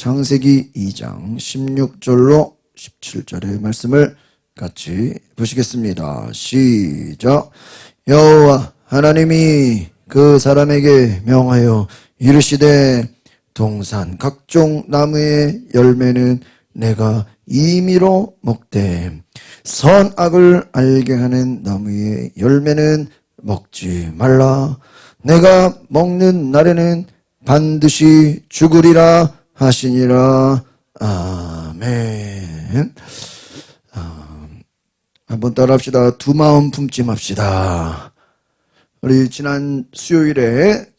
창세기 2장 16절로 17절의 말씀을 같이 보시겠습니다. 시작. 여호와 하나님이 그 사람에게 명하여 이르시되 동산 각종 나무의 열매는 내가 임의로 먹되 선악을 알게 하는 나무의 열매는 먹지 말라. 내가 먹는 날에는 반드시 죽으리라 하시니라. 아멘. 한번 따라합시다. 두 마음 품지 맙시다. 우리 지난 수요일에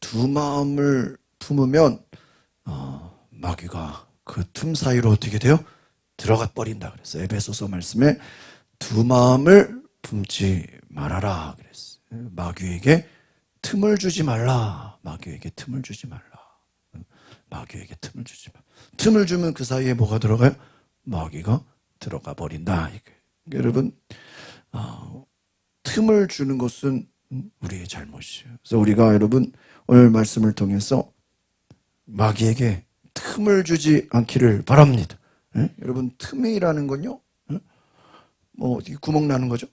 두 마음을 품으면 마귀가 그 틈 사이로 어떻게 돼요? 들어가 버린다 그랬어. 에베소서 말씀에 두 마음을 품지 말아라 그랬어. 마귀에게 틈을 주지 말라. 마귀에게 틈을 주지 말라. 마귀에게 틈을 주지 말라. 틈을 주면 그 사이에 뭐가 들어가요? 마귀가 들어가 버린다. 여러분, 틈을 주는 것은 우리의 잘못이에요. 그래서 우리가 여러분 오늘 말씀을 통해서 마귀에게 틈을 주지 않기를 바랍니다. 여러분, 틈이라는 건요, 뭐 구멍 나는 거죠.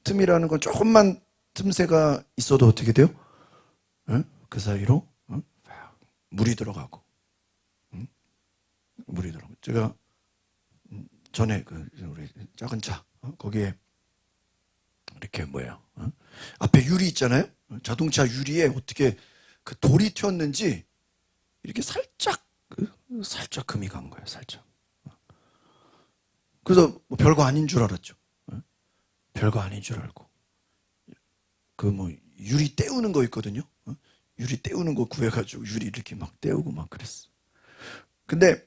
틈이라는 건 조금만 틈새가 있어도 어떻게 돼요? 그 사이로 물이 들어가고, 물이 들어가고. 제가 전에 우리 작은 차 거기에 이렇게 앞에 유리 있잖아요. 자동차 유리에 어떻게 그 돌이 튀었는지 이렇게 살짝 금이 간 거예요. 살짝. 그래서 뭐 별거 아닌 줄 알았죠. 별거 아닌 줄 알고 유리 떼우는 거 있거든요. 유리 떼우는 거 구해가지고 유리 이렇게 막 떼우고 막 그랬어. 근데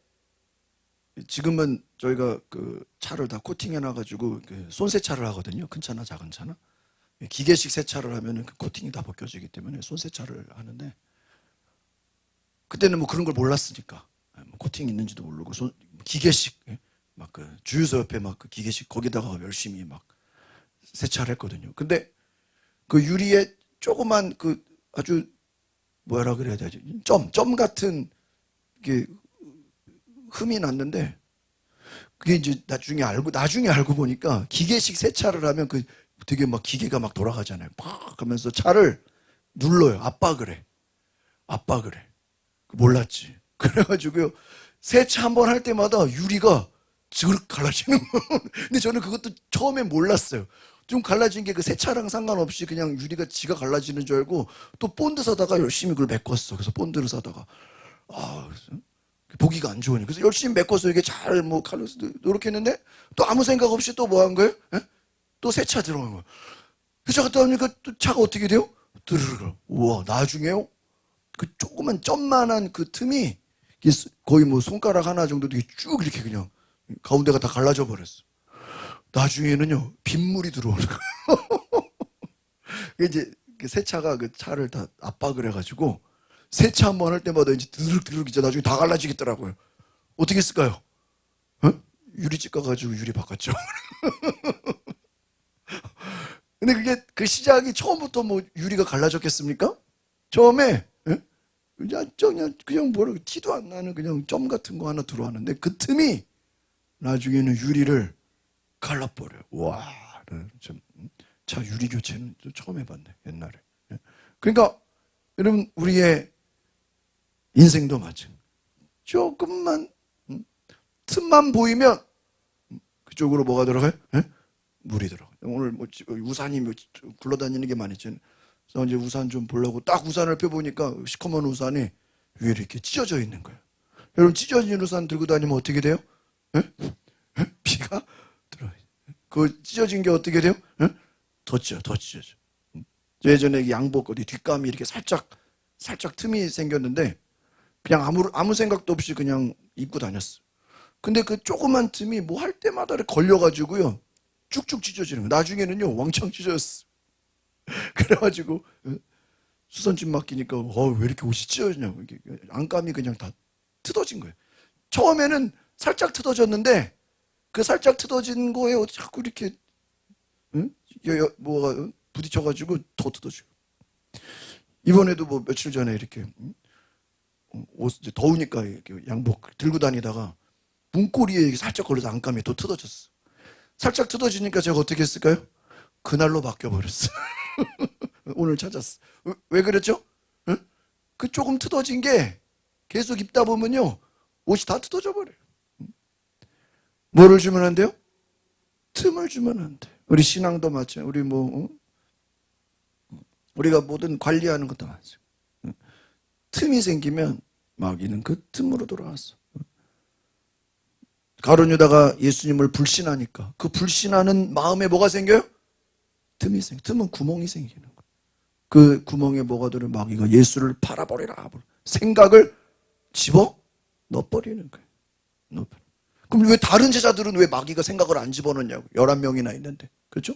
지금은 저희가 그 차를 다 코팅해놔가지고 손세차를 하거든요. 큰 차나 작은 차나. 기계식 세차를 하면은 그 코팅이 다 벗겨지기 때문에 손세차를 하는데, 그때는 뭐 그런 걸 몰랐으니까 코팅 있는지도 모르고 기계식 막 그 주유소 옆에 막 그 기계식 거기다가 열심히 막 세차를 했거든요. 근데 그 유리에 조그만 그 아주 뭐라 그래야 되지? 점 같은 게 흠이 났는데, 그게 이제 나중에 알고 보니까 기계식 세차를 하면 그 되게 막 기계가 막 돌아가잖아요. 팍 하면서 차를 눌러요. 압박을 해. 몰랐지. 그래가지고요, 세차 한번 할 때마다 유리가 즈륵 갈라지는 거예요. 근데 저는 그것도 처음에 몰랐어요. 좀 갈라진 게 그 세차랑 상관없이 그냥 유리가 지가 갈라지는 줄 알고 또 본드 사다가 열심히 그걸 메꿨어. 그래서 본드를 사다가 보기가 안 좋으니까 그래서 열심히 메꿔서 이게 잘 칼로 이렇게 했는데 또 아무 생각 없이 또 뭐 한 거예요? 또 세차 들어간 거예요. 세차 갔다 오니까 또 차가 어떻게 돼요? 드르르. 우와, 나중에요? 그 조그만 점만한 그 틈이 거의 뭐 손가락 하나 정도 되게 쭉 이렇게 그냥 가운데가 다 갈라져 버렸어. 나중에는요, 빗물이 들어오는 거예요. 이제 세차가 그 차를 다 압박을 해가지고 세차 한번 할 때마다 이제 드륵드륵 이제 나중에 다 갈라지겠더라고요. 어떻게 했을까요? 유리집 가가지고 유리 바꿨죠. 근데 그게 그 시작이 처음부터 뭐 유리가 갈라졌겠습니까? 처음에 그냥 티도 안 나는 그냥 점 같은 거 하나 들어왔는데 그 틈이 나중에는 유리를 갈라버려요. 와, 차 유리 교체는 처음 해봤네, 옛날에. 그러니까 여러분, 우리의 인생도 마찬가지. 조금만 틈만 보이면 그쪽으로 뭐가 들어가요? 물이 들어가요. 오늘 우산이 굴러다니는 게 많았잖아요. 그래서 이제 우산 좀 보려고 딱 우산을 펴보니까 시커먼 우산이 위에 이렇게 찢어져 있는 거예요. 여러분, 찢어진 우산 들고 다니면 어떻게 돼요? 비가 들어요. 그 찢어진 게 어떻게 돼요? 더 찢어져. 예전에 양복 어디 뒷감이 이렇게 살짝 틈이 생겼는데 그냥 아무 생각도 없이 그냥 입고 다녔어. 근데 그 조그만 틈이 뭐 할 때마다 걸려가지고요, 쭉쭉 찢어지는 거예요. 나중에는요, 왕창 찢어졌어. 그래가지고 수선집 맡기니까 왜 이렇게 옷이 찢어지냐고. 안감이 그냥 다 뜯어진 거예요. 처음에는 살짝 뜯어졌는데 그 살짝 뜯어진 거에 자꾸 이렇게 뭐가 부딪혀가지고 더 뜯어지고. 이번에도 뭐 며칠 전에 이렇게 옷 이제 더우니까 이렇게 양복 들고 다니다가 문고리에 살짝 걸려서 안감이 또 뜯어졌어. 살짝 뜯어지니까 제가 어떻게 했을까요? 그날로 바뀌어버렸어. 오늘 찾았어. 왜 그랬죠? 응? 그 조금 뜯어진 게 계속 입다 보면요, 옷이 다 뜯어져 버려요. 뭐를 주면 안 돼요? 틈을 주면 안 돼. 우리 신앙도 마찬가지. 우리 우리가 모든 관리하는 것도 마찬가지. 틈이 생기면 마귀는 그 틈으로 돌아왔어. 가룟 유다가 예수님을 불신하니까 그 불신하는 마음에 뭐가 생겨요? 틈이 생겨. 틈은 구멍이 생기는 거예요. 그 구멍에 뭐가 들어? 마귀가 예수를 팔아버리라. 생각을 집어 넣어버리는 거예요. 넣어버려. 그럼 왜 다른 제자들은 왜 마귀가 생각을 안 집어넣냐고. 11명이나 있는데. 그렇죠?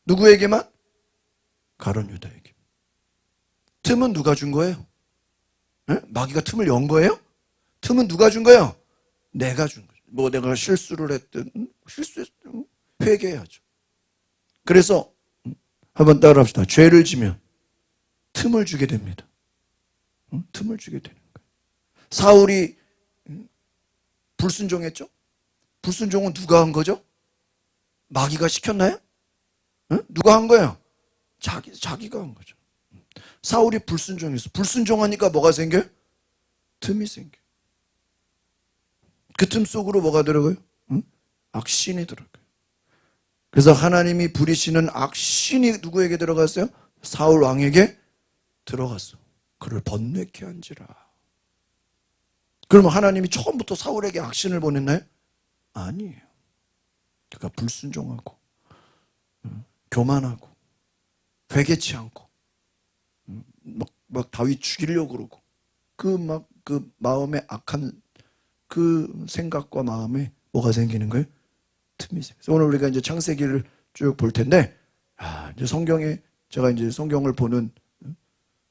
누구에게만? 가룟 유다에게. 틈은 누가 준 거예요? 네? 마귀가 틈을 연 거예요? 틈은 누가 준 거예요? 내가 준 거죠. 뭐 내가 실수를 했든 실수했든 회개해야죠. 그래서 한번 따라합시다. 죄를 지면 틈을 주게 됩니다. 틈을 주게 되는 거예요. 사울이 불순종했죠? 불순종은 누가 한 거죠? 마귀가 시켰나요? 누가 한 거예요? 자기가 한 거죠. 사울이 불순종했어. 불순종하니까 뭐가 생겨요? 틈이 생겨요. 그 틈 속으로 뭐가 들어가요? 악신이 들어가요. 그래서 하나님이 부리시는 악신이 누구에게 들어갔어요? 사울 왕에게 들어갔어. 그를 번뇌케 한지라. 그러면 하나님이 처음부터 사울에게 악신을 보냈나요? 아니에요. 그가 불순종하고 교만하고 회개치 않고 막 다윗 죽이려고 그러고 그 마음에 악한 그 생각과 마음에 뭐가 생기는 거예요? 틈이 생겨서 오늘 우리가 이제 창세기를 쭉 볼 텐데, 이제 성경에 제가 이제 성경을 보는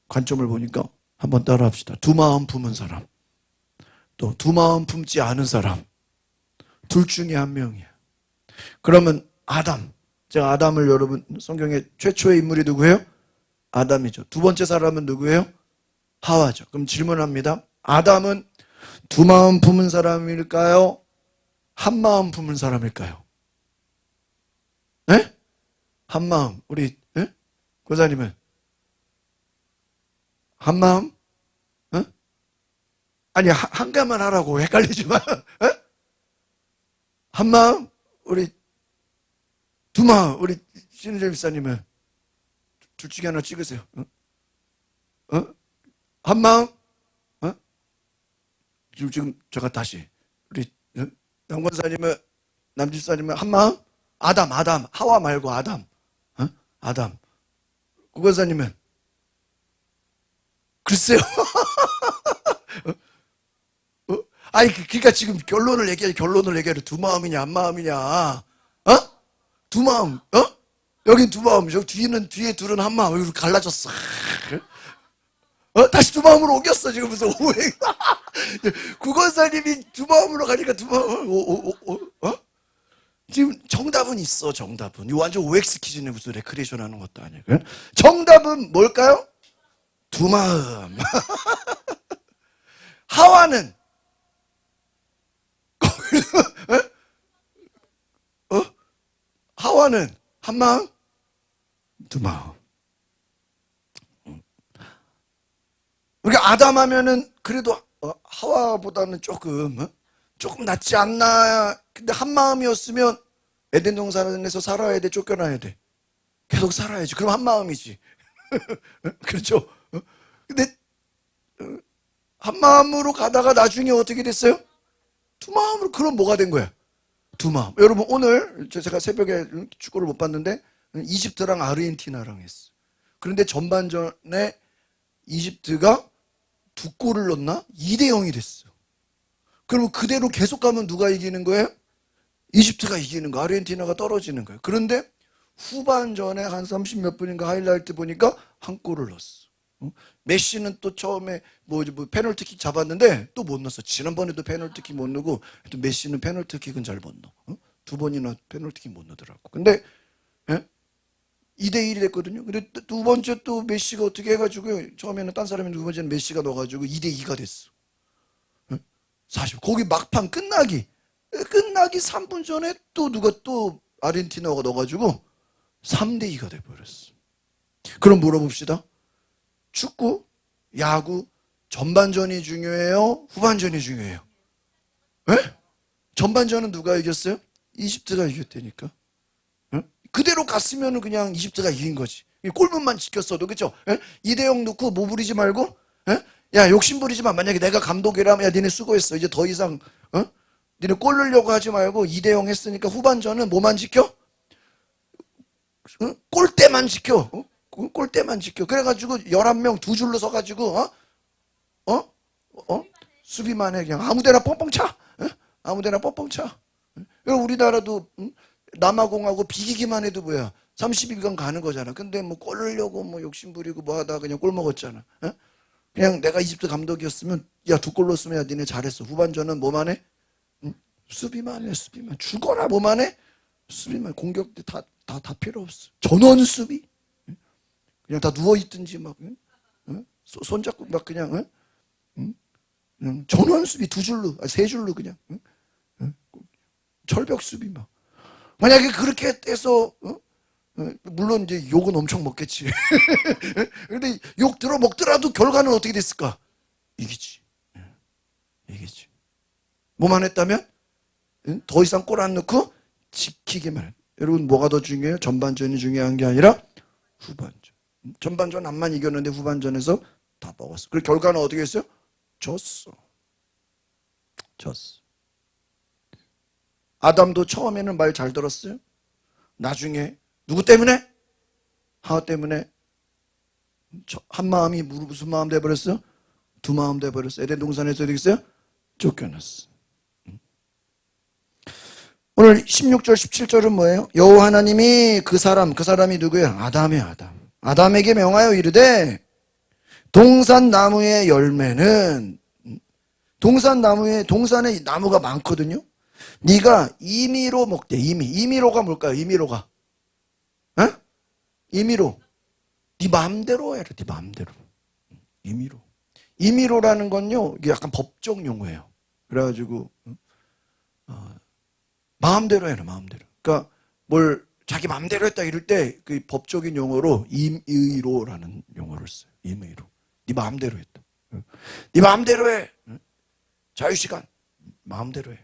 관점을 보니까 한번 따라합시다. 두 마음 품은 사람, 또 두 마음 품지 않은 사람, 둘 중에 한 명이야. 그러면 아담, 제가 아담을 여러분 성경의 최초의 인물이 누구예요? 아담이죠. 두 번째 사람은 누구예요? 하와죠. 그럼 질문합니다. 아담은 두 마음 품은 사람일까요? 한 마음 품은 사람일까요? 네? 한 마음. 우리 고사님은 한 마음? 아니 한 개만 하라고 헷갈리지 마. 한 마음? 우리 두 마음. 우리 신은재 집사님은 둘 중에 하나 찍으세요. 한 마음? 지금 제가 다시 우리 양권사님은 남집사님은 한 마음? 아담 하와 말고 아담. 아담. 구권사님은 글쎄요. 아니 그러니까 지금 결론을 얘기해. 두 마음이냐 한 마음이냐? 두 마음. 여긴 두 마음. 저 뒤에 둘은 한 마음. 여기 갈라졌어. 다시 두 마음으로 옮겼어. 지금 무슨 오해. 구건사님이 두 마음으로 가니까 두 마음. 지금 정답은 있어. 정답은. 이거 완전 OX 퀴즈네. 무슨 레크레이션 하는 것도 아니고. 정답은 뭘까요? 두 마음. 하와는 하와는 한 마음? 두 마음. 우리가 아담 하면은 그래도 하와보다는 조금 낫지 않나. 근데 한 마음이었으면 에덴 동산에서 살아야 돼, 쫓겨나야 돼? 계속 살아야지. 그럼 한 마음이지. 그렇죠? 근데 한 마음으로 가다가 나중에 어떻게 됐어요? 두 마음으로. 그럼 뭐가 된 거야? 두 마음. 여러분 오늘 제가 새벽에 축구를 못 봤는데 이집트랑 아르헨티나랑 했어. 그런데 전반전에 이집트가 두 골을 넣었나? 2대0이 됐어. 그럼 그대로 계속 가면 누가 이기는 거예요? 이집트가 이기는 거, 아르헨티나가 떨어지는 거예요. 그런데 후반전에 한 30몇 분인가 하이라이트 보니까 한 골을 넣었어. 메시는 또 처음에 뭐 페널티킥 잡았는데 또 못 넣었어. 지난번에도 페널티킥 못 넣고 또 메시는 페널티킥은 잘 못 넣어. 두 번이나 페널티킥 못 넣더라고. 근데 2대1이 됐거든요. 근데 두 번째 또 메시가 어떻게 해가지고 처음에는 딴 사람이 두 번째는 메시가 넣어가지고 2대2가 됐어. 거기 막판 끝나기 3분 전에 또 누가 또 아르헨티나가 넣어가지고 3대2가 돼버렸어. 그럼 물어봅시다. 축구, 야구, 전반전이 중요해요? 후반전이 중요해요? 에? 전반전은 누가 이겼어요? 이집트가 이겼다니까. 에? 그대로 갔으면 그냥 이집트가 이긴 거지. 골문만 지켰어도, 그쵸? 2대0 넣고 뭐 부리지 말고, 에? 야, 욕심 부리지만 만약에 내가 감독이라면, 야, 니네 수고했어. 이제 더 이상, 니네 골 넣으려고 하지 말고 2대0 했으니까 후반전은 뭐만 지켜? 골대만 지켜. 골대만 지켜. 그래가지고 11명 두 줄로 서가지고, 수비만 해. 그냥 아무데나 뻥뻥 차. 아무데나 뻥뻥 차. 우리나라도 남아공하고 비기기만 해도 뭐야. 32강 가는 거잖아. 근데 뭐 골 넣으려고 뭐 욕심 부리고 뭐 하다가 그냥 골 먹었잖아. 그냥 내가 이집트 감독이었으면, 야, 2골 넣었으면, 야, 니네 잘했어. 후반전은 뭐만 해? 수비만 해, 수비만. 죽어라, 뭐만 해? 수비만. 공격 다 필요 없어. 전원 수비. 그냥 다 누워있든지 막, 손잡고 막 그냥, 그냥 전원 수비 2줄로, 3줄로 그냥, 철벽 수비 막. 만약에 그렇게 해서, 물론 이제 욕은 엄청 먹겠지. 근데 욕 들어 먹더라도 결과는 어떻게 됐을까? 이기지. 이기지. 뭐만 했다면? 더 이상 골 안 넣고 지키기만 해. 여러분, 뭐가 더 중요해요? 전반전이 중요한 게 아니라 후반전. 전반전 안만 이겼는데 후반전에서 다 먹었어. 그 결과는 어떻게 했어요? 졌어. 아담도 처음에는 말 잘 들었어요. 나중에 누구 때문에? 하와 때문에 한 마음이 무슨 마음 돼버렸어요? 두 마음 돼버렸어. 에덴 동산에서 어떻게 했어요? 쫓겨났어. 오늘 16절 17절은 뭐예요? 여호와 하나님이 그 사람이 누구예요? 아담이에요. 아담에게 명하여 이르되 동산나무의 열매는, 동산에 나무가 많거든요. 네가 임의로 먹되. 임의로가 뭘까요? 임의로가 임의로 네 마음대로 해라. 네 마음대로. 임의로라는 건요, 이게 약간 법적 용어예요. 그래가지고 마음대로 해라. 마음대로. 그러니까 뭘 자기 마음대로 했다 이럴 때 그 법적인 용어로 임의로라는 용어를 써요. 임의로. 네 마음대로 했다. 네 마음대로 해. 자유시간 마음대로 해.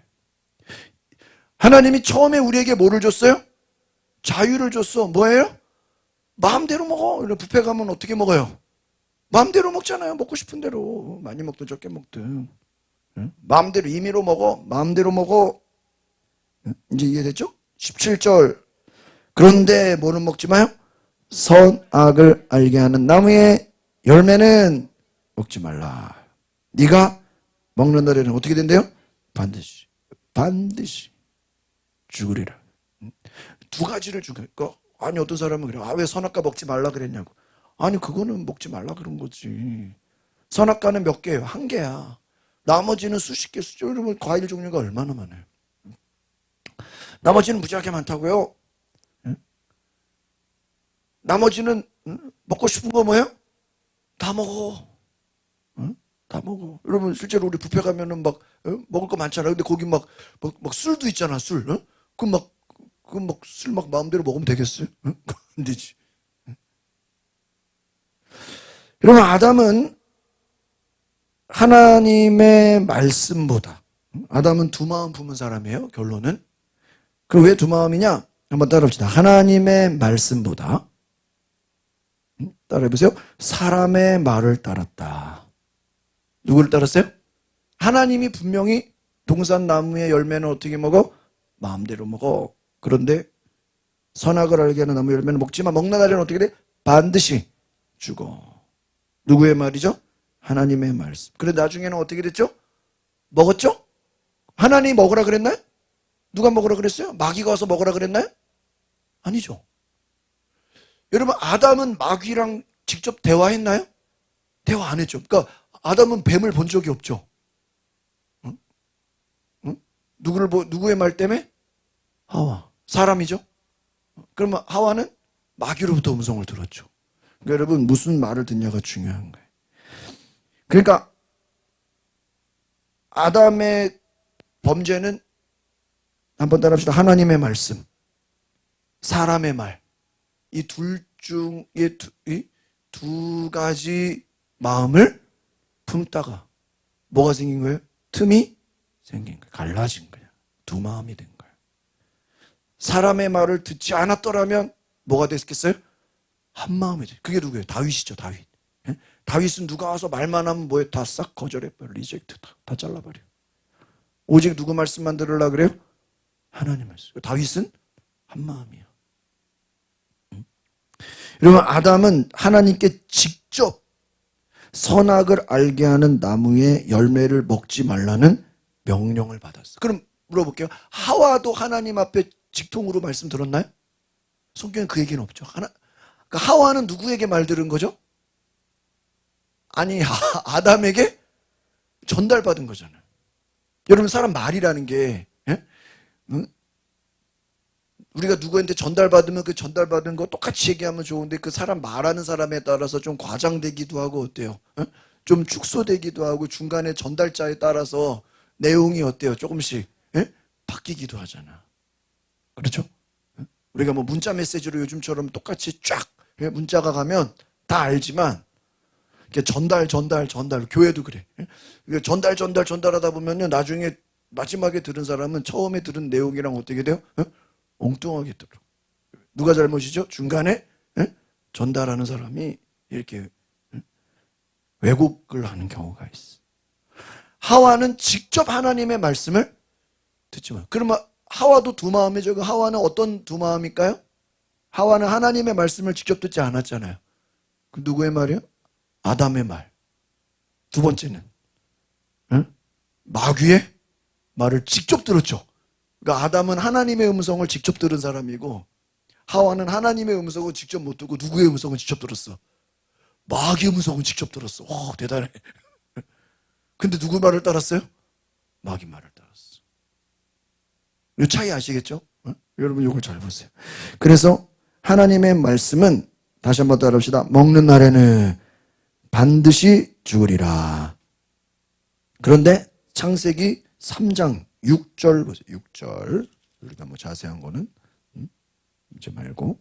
하나님이 처음에 우리에게 뭐를 줬어요? 자유를 줬어. 뭐예요? 마음대로 먹어. 뷔페 가면 어떻게 먹어요? 마음대로 먹잖아요. 먹고 싶은 대로. 많이 먹든 적게 먹든. 마음대로, 임의로 먹어. 마음대로 먹어. 이제 이해됐죠? 17절. 그런데 뭐는 먹지 마요? 선악을 알게 하는 나무의 열매는 먹지 말라. 네가 먹는 날에는 어떻게 된대요? 반드시 죽으리라. 두 가지를 죽을까? 아니, 어떤 사람은 그래. 왜 선악과 먹지 말라 그랬냐고. 아니, 그거는 먹지 말라 그런 거지. 선악과는 몇 개예요? 1개야. 나머지는 수십 개, 여러분 과일 종류가 얼마나 많아요. 나머지는 무지하게 많다고요. 나머지는 먹고 싶은 거 뭐예요? 다 먹어. 다 먹어. 여러분, 실제로 우리 뷔페 가면은 막 먹을 거 많잖아. 근데 거기 막 술도 있잖아. 술. 그럼 술 마음대로 먹으면 되겠어요? 안 되지. 여러분, 아담은 하나님의 말씀보다, 아담은 두 마음 품은 사람이에요. 결론은. 그럼 왜 두 마음이냐? 한번 따라합시다. 하나님의 말씀보다, 따라해보세요. 사람의 말을 따랐다. 누구를 따랐어요? 하나님이 분명히 동산나무의 열매는 어떻게 먹어? 마음대로 먹어. 그런데 선악을 알게 하는 나무 열매는 먹지만 먹는 날에는 어떻게 돼? 반드시 죽어. 누구의 말이죠? 하나님의 말씀. 그런데 나중에는 어떻게 됐죠? 먹었죠? 하나님이 먹으라 그랬나요? 누가 먹으라 그랬어요? 마귀가 와서 먹으라 그랬나요? 아니죠. 여러분, 아담은 마귀랑 직접 대화했나요? 대화 안 했죠. 그러니까 아담은 뱀을 본 적이 없죠. 응? 누구의 말 때문에? 하와. 사람이죠. 그러면 하와는 마귀로부터 음성을 들었죠. 그러니까 여러분, 무슨 말을 듣냐가 중요한 거예요. 그러니까 아담의 범죄는 한번 따라합시다. 하나님의 말씀, 사람의 말, 이 둘 중에 두 가지 마음을 품다가 뭐가 생긴 거예요? 틈이 생긴 거예요. 갈라진 거예요. 두 마음이 된 거예요. 사람의 말을 듣지 않았더라면 뭐가 됐겠어요? 한 마음이 돼요. 그게 누구예요? 다윗이죠. 다윗. 예? 다윗은 누가 와서 말만 하면 뭐예요? 다 싹 거절해버려. 리젝트 다 잘라버려. 오직 누구 말씀만 들으려고 그래요? 하나님 말씀. 다윗은 한 마음이에요. 여러분, 아담은 하나님께 직접 선악을 알게 하는 나무의 열매를 먹지 말라는 명령을 받았어요. 그럼 물어볼게요. 하와도 하나님 앞에 직통으로 말씀 들었나요? 성경에 그 얘기는 없죠. 그러니까 하와는 누구에게 말 들은 거죠? 아니, 아담에게 전달받은 거잖아요. 여러분, 사람 말이라는 게, 예? 응? 우리가 누구한테 전달받으면 그 전달받은 거 똑같이 얘기하면 좋은데 그 사람 말하는 사람에 따라서 좀 과장되기도 하고 어때요? 어? 좀 축소되기도 하고 중간에 전달자에 따라서 내용이 어때요? 조금씩 바뀌기도 하잖아. 그렇죠? 우리가 뭐 문자 메시지로 요즘처럼 똑같이 쫙 문자가 가면 다 알지만 전달 교회도 그래. 전달하다 보면요 나중에 마지막에 들은 사람은 처음에 들은 내용이랑 어떻게 돼요? 엉뚱하게 들어. 누가 잘못이죠? 중간에 전달하는 사람이 이렇게 왜곡을 하는 경우가 있어. 하와는 직접 하나님의 말씀을 듣지만, 그러면 하와도 두 마음이죠. 그 하와는 어떤 두 마음일까요? 하와는 하나님의 말씀을 직접 듣지 않았잖아요. 그 누구의 말이요? 아담의 말. 두 번째는 마귀의 말을 직접 들었죠. 그러니까 아담은 하나님의 음성을 직접 들은 사람이고 하와는 하나님의 음성을 직접 못 듣고 누구의 음성을 직접 들었어? 마귀의 음성을 직접 들었어. 오, 대단해. 근데 누구 말을 따랐어요? 마귀 말을 따랐어. 이 차이 아시겠죠? 여러분 이걸 잘 보세요. 그래서 하나님의 말씀은 다시 한번 따라합시다. 먹는 날에는 반드시 죽으리라. 그런데 창세기 3장 6절 보세요. 6절. 우리가 뭐 자세한 거는 이제 말고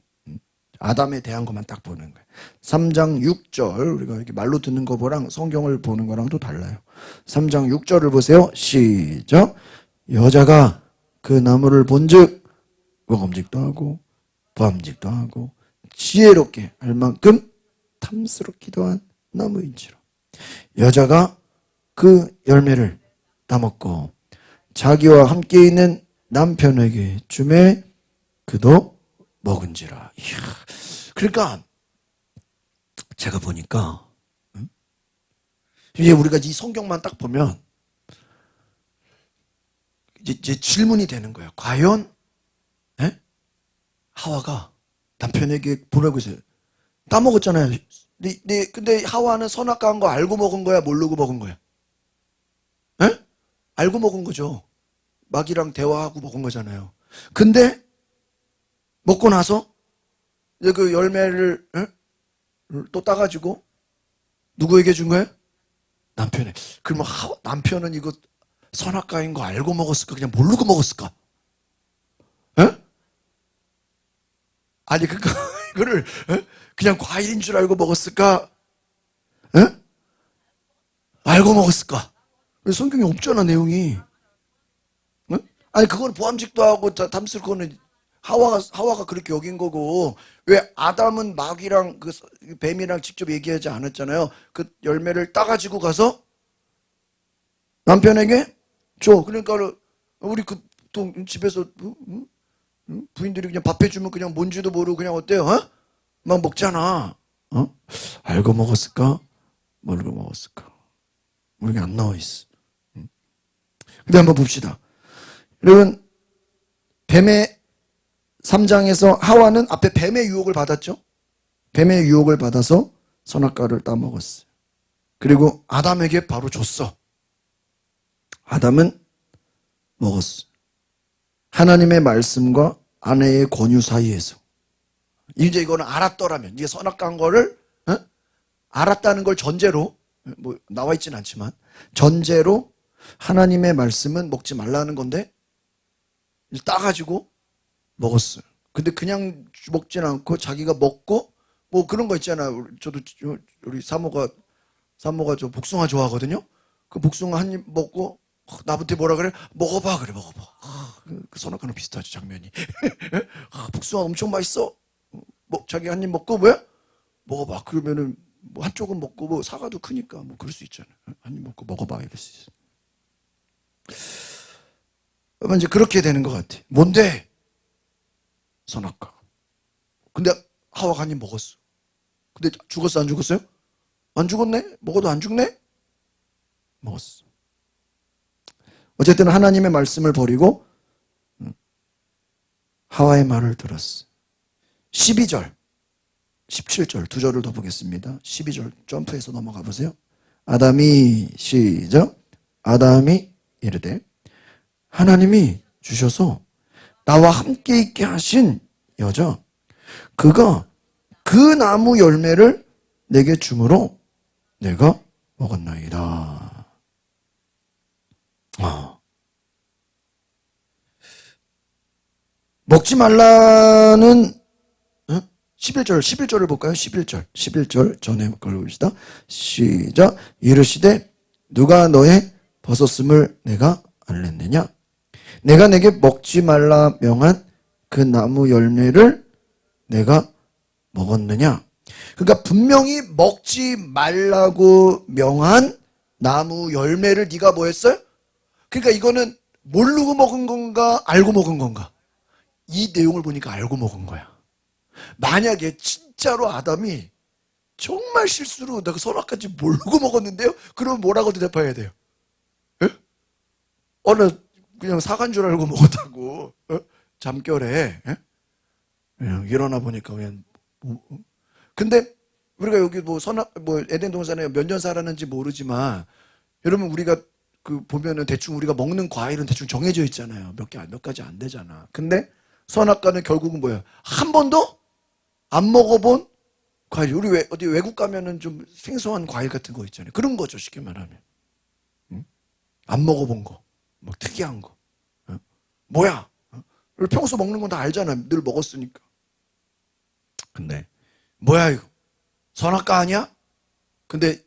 아담에 대한 것만 딱 보는 거예요. 3장 6절. 우리가 이렇게 말로 듣는 거랑 성경을 보는 거랑 또 달라요. 3장 6절을 보세요. 시작. 여자가 그 나무를 본즉 먹음직도 하고 보암직도 하고 지혜롭게 할 만큼 탐스럽기도 한 나무인지라. 여자가 그 열매를 따먹고 자기와 함께 있는 남편에게 주매 그도 먹은지라. 이야, 그러니까 제가 보니까 이제 우리가 이 성경만 딱 보면 이제 질문이 되는 거예요. 과연 하와가 남편에게 뭐라고 했어요? 따먹었잖아요. 근데 하와는 선악과한 거 알고 먹은 거야? 모르고 먹은 거야? 알고 먹은 거죠. 마귀랑 대화하고 먹은 거잖아요. 근데 먹고 나서 이제 그 열매를 또 따가지고 누구에게 준 거예요? 남편에. 그러면 남편은 이거 선악과인 거 알고 먹었을까? 그냥 모르고 먹었을까? 아니 이거를 그냥 과일인 줄 알고 먹었을까? 알고 먹었을까? 성경에 없잖아 내용이. 아니 그건 보암직도 하고 탐스럽고 거는 하와가 그렇게 여긴 거고, 왜 아담은 마귀랑 그 뱀이랑 직접 얘기하지 않았잖아요. 그 열매를 따가지고 가서 남편에게 줘. 그러니까 우리 그 보통 집에서 부인들이 그냥 밥 해주면 그냥 뭔지도 모르고 그냥 어때요? 막 먹잖아. 알고 먹었을까? 모르고 먹었을까? 우리가 안 나와 있어. 근데 한번 봅시다. 여러분, 뱀의 3장에서 하와는 앞에 뱀의 유혹을 받았죠? 뱀의 유혹을 받아서 선악과를 따먹었어요. 그리고 아담에게 바로 줬어. 아담은 먹었어. 하나님의 말씀과 아내의 권유 사이에서. 이제 이거는 알았더라면, 이게 선악과인 거를 알았다는 걸 전제로, 뭐 나와 있진 않지만 전제로 하나님의 말씀은 먹지 말라는 건데 따가지고 먹었어요. 근데 그냥 먹진 않고 자기가 먹고 뭐 그런 거 있잖아요. 저도 우리 사모가 저 복숭아 좋아하거든요. 그 복숭아 한 입 먹고 나한테 뭐라 그래? 먹어봐 그래 먹어봐. 그 선악과는 비슷하죠 장면이. 복숭아 엄청 맛있어. 뭐 자기 한 입 먹고 뭐야? 먹어봐. 그러면은 뭐 한쪽은 먹고 뭐 사과도 크니까 뭐 그럴 수 있잖아요. 한 입 먹고 먹어봐 이럴 수 있어. 그러면 이제 그렇게 되는 것 같아. 뭔데? 선악과. 근데 하와가 한 입 먹었어. 근데 죽었어 안 죽었어요? 안 죽었네? 먹어도 안 죽네? 먹었어. 어쨌든 하나님의 말씀을 버리고 하와의 말을 들었어. 12절, 17절 두 절을 더 보겠습니다. 12절 점프해서 넘어가 보세요. 아담이 시작. 아담이 이르되 하나님이 주셔서 나와 함께 있게 하신 여자 그가 그 나무 열매를 내게 주므로 내가 먹었나이다. 먹지 말라는 11절을 볼까요? 11절 전에 걸어봅시다. 시작. 이르시되 누가 너의 벗었음을 내가 알렸느냐? 내가 내게 먹지 말라 명한 그 나무 열매를 내가 먹었느냐? 그러니까 분명히 먹지 말라고 명한 나무 열매를 네가 뭐 했어요? 그러니까 이거는 모르고 먹은 건가 알고 먹은 건가? 이 내용을 보니까 알고 먹은 거야. 만약에 진짜로 아담이 정말 실수로 내가 선악까지 모르고 먹었는데요? 그러면 뭐라고 대답해야 돼요? 에? 나 그냥 사과인 줄 알고 먹었다고. 잠결에 그냥 일어나 보니까 그냥 근데 우리가 여기 뭐 에덴 동산에 몇 년 살았는지 모르지만 여러분 우리가 그 보면은 대충 우리가 먹는 과일은 대충 정해져 있잖아요. 몇 가지 안 되잖아. 근데 선악과는 결국은 뭐야? 한 번도 안 먹어본 과일. 우리 어디 외국 가면은 좀 생소한 과일 같은 거 있잖아요. 그런 거죠, 쉽게 말하면. 응? 안 먹어본 거, 뭐 특이한 거. 뭐야? 평소 먹는 건 다 알잖아요. 늘 먹었으니까. 근데 뭐야 이거? 선악과 아니야? 근데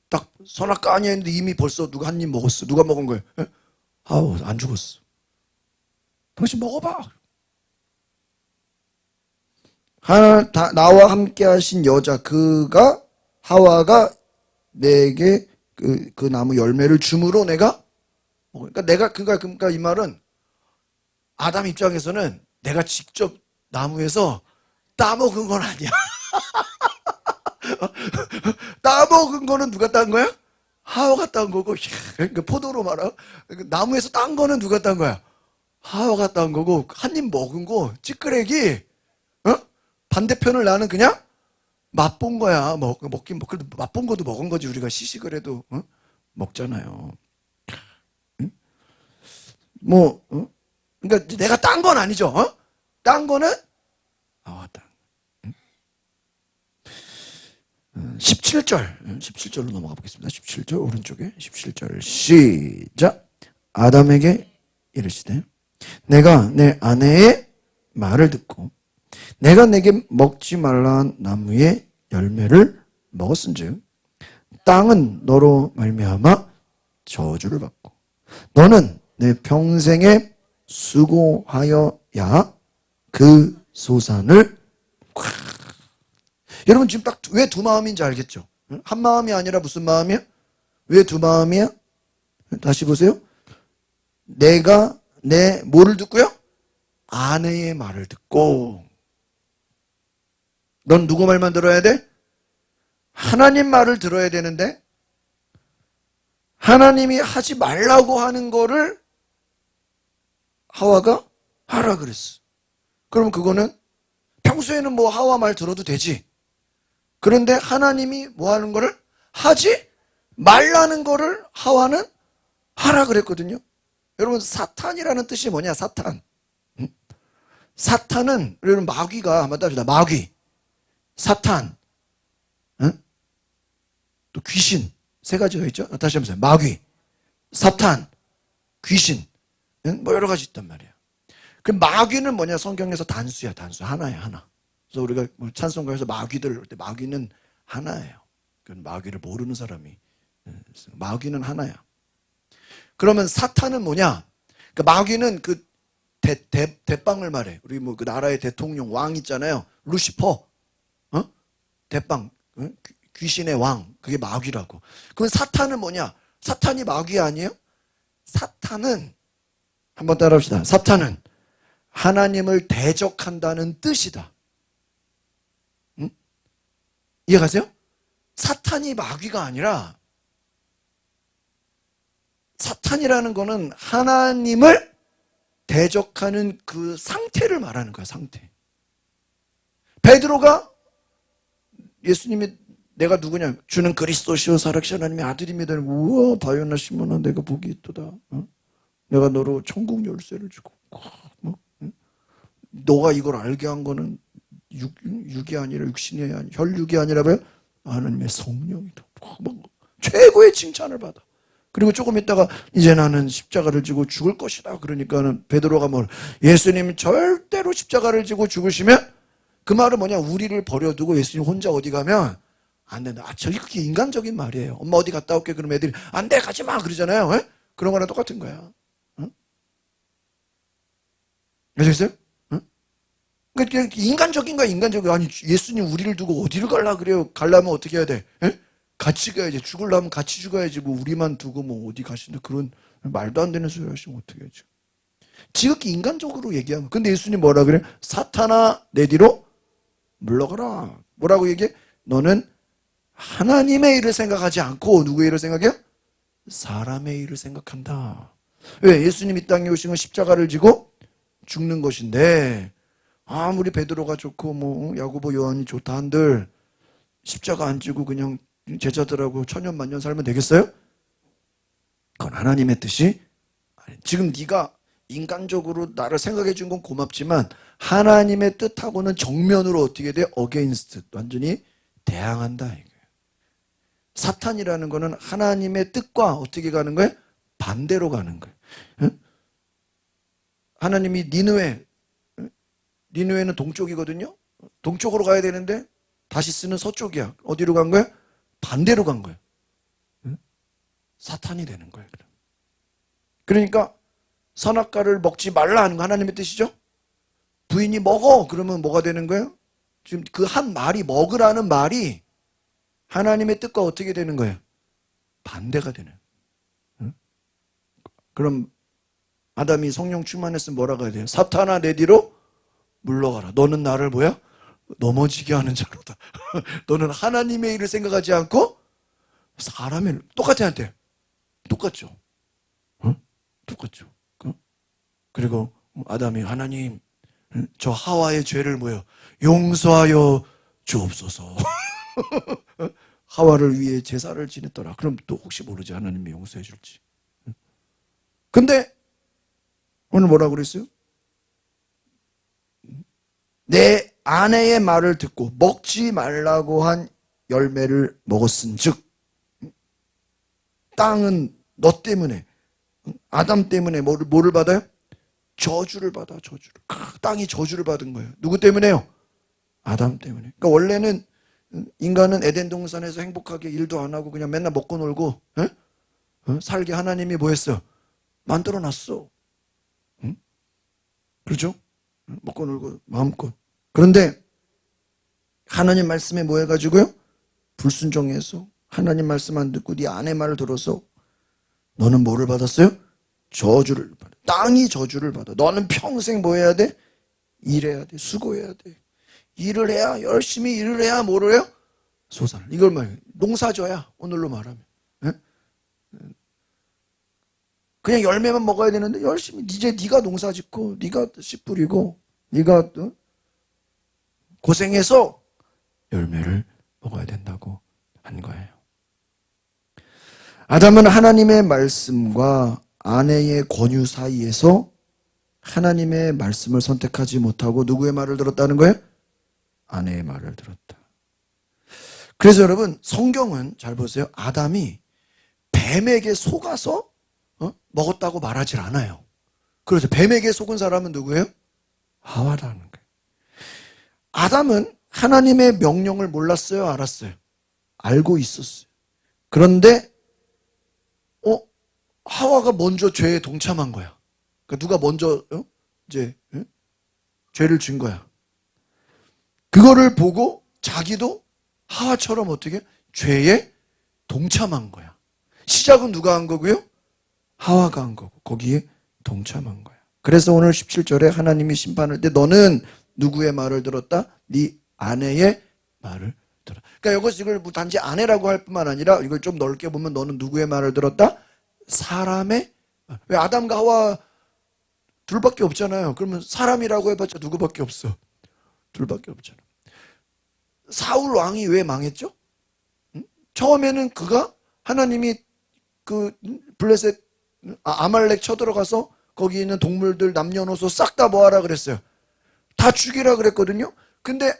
딱 선악과 아니야 했는데 이미 벌써 누가 한 입 먹었어. 누가 먹은 거예요? 아우 안 죽었어. 당신 먹어봐. 나와 함께 하신 여자 그가 하와가 내게 그 나무 열매를 주므로 내가 그러니까 이 말은 아담 입장에서는 내가 직접 나무에서 따먹은 건 아니야. 따먹은 거는 누가 딴 거야? 하와가 딴 거고. 그러니까 포도로 말하 나무에서 딴 거는 누가 딴 거야? 하와가 딴 거고 한 입 먹은 거 찌끄레기. 반대편을 나는 그냥 맛본 거야. 먹긴 그래도 맛본 것도 먹은 거지. 우리가 시식을 해도 먹잖아요. 응? 그러니까 내가 딴 건 아니죠. 딴 거는 딴. 17절로 넘어가 보겠습니다. 17절 오른쪽에 17절 시작. 아담에게 이르시되 내가 내 아내의 말을 듣고 내가 내게 먹지 말라한 나무의 열매를 먹었은즉 땅은 너로 말미암아 저주를 받고 너는 내 평생에 수고하여야 그 소산을 여러분 지금 딱 왜 두 마음인지 알겠죠? 한 마음이 아니라 무슨 마음이야? 왜 두 마음이야? 다시 보세요. 내가 내 뭐를 듣고요? 아내의 말을 듣고. 넌 누구 말만 들어야 돼? 하나님 말을 들어야 되는데 하나님이 하지 말라고 하는 거를 하와가 하라 그랬어. 그럼 그거는 평소에는 뭐 하와 말 들어도 되지. 그런데 하나님이 뭐 하는 거를 하지 말라는 거를 하와는 하라 그랬거든요. 여러분 사탄이라는 뜻이 뭐냐? 사탄. 사탄은 여러분 마귀가 한번 따집시다. 마귀, 사탄, 또 귀신 세 가지가 있죠. 다시 한번 마귀, 사탄, 귀신, 뭐 여러 가지 있단 말이야. 그 마귀는 뭐냐? 성경에서 단수야, 단수. 하나야, 하나. 그래서 우리가 뭐 찬송가에서 마귀들 올 때 마귀는 하나예요. 그 마귀를 모르는 사람이. 마귀는 하나야. 그러면 사탄은 뭐냐? 그 마귀는 그 대빵을 말해. 우리 뭐 그 나라의 대통령 왕 있잖아요. 루시퍼. 대빵. 귀신의 왕. 그게 마귀라고. 그럼 사탄은 뭐냐? 사탄이 마귀 아니에요? 사탄은 한번 따라합시다. 사탄은 하나님을 대적한다는 뜻이다. 응? 이해가세요? 사탄이 마귀가 아니라 사탄이라는 거는 하나님을 대적하는 그 상태를 말하는 거야, 상태. 베드로가 예수님이 내가 누구냐? 주는 그리스도시요 살아계신 하나님의 아들입니다. 우와, 바요나 시몬아, 내가 복이 있도다. 내가 너로 천국 열쇠를 주고. 너가 이걸 알게 한 거는 육이 아니라 육신이 아니라 혈육이 아니라 하나님의 성령이다. 최고의 칭찬을 받아. 그리고 조금 있다가 이제 나는 십자가를 지고 죽을 것이다. 그러니까는 베드로가 예수님 절대로 십자가를 지고 죽으시면 그 말은 뭐냐? 우리를 버려두고 예수님 혼자 어디 가면 안 된다. 저게 그게 인간적인 말이에요. 엄마 어디 갔다 올게. 그럼 애들이 안 돼, 가지 마 그러잖아요. 에? 그런 거랑 똑같은 거야. 아시겠어요? 그러니까 인간적인 거야, 인간적인. 아니 예수님 우리를 두고 어디를 갈라 그래요? 가려면 어떻게 해야 돼? 에? 같이 가야지. 죽으려면 같이 죽어야지. 뭐 우리만 두고 뭐 어디 가신다 그런 말도 안 되는 소리 하시면 어떻게 하죠? 지극히 인간적으로 얘기하면. 근데 예수님 뭐라 그래? 사탄아 내 뒤로 물러가라. 뭐라고 얘기해? 너는 하나님의 일을 생각하지 않고 누구의 일을 생각해요? 사람의 일을 생각한다. 왜? 예수님 이 땅에 오신 건 십자가를 지고 죽는 것인데 아무리 베드로가 좋고 뭐 야고보 요한이 좋다 한들 십자가 안 지고 그냥 제자들하고 천년만년 살면 되겠어요? 그건 하나님의 뜻이 아니, 지금 네가 인간적으로 나를 생각해 준 건 고맙지만 하나님의 뜻하고는 정면으로 어떻게 돼? 어게인스트, 완전히 대항한다 이거예요. 사탄이라는 거는 하나님의 뜻과 어떻게 가는 거예요? 반대로 가는 거예요. 응? 하나님이 니느웨는 동쪽이거든요. 동쪽으로 가야 되는데 다시스는 서쪽이야. 어디로 간 거야? 반대로 간 거야. 응? 사탄이 되는 거예요. 그러니까 선악과를 먹지 말라 하는 거 하나님의 뜻이죠. 부인이 먹어 그러면 뭐가 되는 거예요? 지금 그 한 말이 먹으라는 말이 하나님의 뜻과 어떻게 되는 거예요? 반대가 되는. 응? 그럼 아담이 성령 충만했으면 뭐라고 해야 돼요? 사탄아 내 뒤로 물러가라. 너는 나를 뭐야? 넘어지게 하는 자로다. 너는 하나님의 일을 생각하지 않고 사람의 일. 똑같아 한테. 똑같죠. 응? 똑같죠. 그리고 아담이 하나님 저 하와의 죄를 뭐요? 용서하여 주옵소서. 하와를 위해 제사를 지냈더라. 그럼 또 혹시 모르지 하나님이 용서해 줄지. 근데 오늘 뭐라고 그랬어요? 내 아내의 말을 듣고 먹지 말라고 한 열매를 먹었은즉 땅은 너 때문에 아담 때문에 뭐를 받아요? 저주를 받아. 저주를. 땅이 저주를 받은 거예요. 누구 때문에요? 아담 때문에. 그러니까 원래는 인간은 에덴 동산에서 행복하게 일도 안 하고 그냥 맨날 먹고 놀고 살게 하나님이 뭐 했어요? 만들어 놨어. 응? 그렇죠? 먹고 놀고 마음껏. 그런데 하나님 말씀에 뭐 해가지고요? 불순종해서 하나님 말씀 안 듣고 네 아내 말을 들어서 너는 뭐를 받았어요? 저주를 받아. 땅이 저주를 받아. 너는 평생 뭐 해야 돼? 일해야 돼. 수고해야 돼. 일을 해야, 열심히 일을 해야 뭐를 해요? 소산을. 이걸 말해요. 농사져야, 오늘로 말하면. 네? 그냥 열매만 먹어야 되는데 열심히 이제 네가 농사 짓고 네가 씨 뿌리고 네가 고생해서 열매를 먹어야 된다고 한 거예요. 아담은 하나님의 말씀과 아내의 권유 사이에서 하나님의 말씀을 선택하지 못하고 누구의 말을 들었다는 거예요? 아내의 말을 들었다. 그래서 여러분 성경은 잘 보세요. 아담이 뱀에게 속아서 먹었다고 말하질 않아요. 그렇죠. 뱀에게 속은 사람은 누구예요? 하와라는 거예요. 아담은 하나님의 명령을 몰랐어요? 알았어요? 알고 있었어요. 그런데 하와가 먼저 죄에 동참한 거야. 그러니까 누가 먼저 이제 죄를 진 거야. 그거를 보고 자기도 하와처럼 어떻게 죄에 동참한 거야. 시작은 누가 한 거고요? 하와가 한 거고 거기에 동참한 거야. 그래서 오늘 17절에 하나님이 심판할 때 너는 누구의 말을 들었다? 네 아내의 말을 들었다. 그러니까 이걸 단지 아내라고 할 뿐만 아니라 이걸 좀 넓게 보면 너는 누구의 말을 들었다? 사람의 말. 왜 아담과 하와 둘밖에 없잖아요. 그러면 사람이라고 해봤자 누구밖에 없어? 둘밖에 없잖아. 사울 왕이 왜 망했죠? 처음에는 그가 하나님이 그 블레셋 아말렉 쳐들어가서 거기 있는 동물들 남녀노소 싹 다 모아라 그랬어요. 다 죽이라 그랬거든요. 근데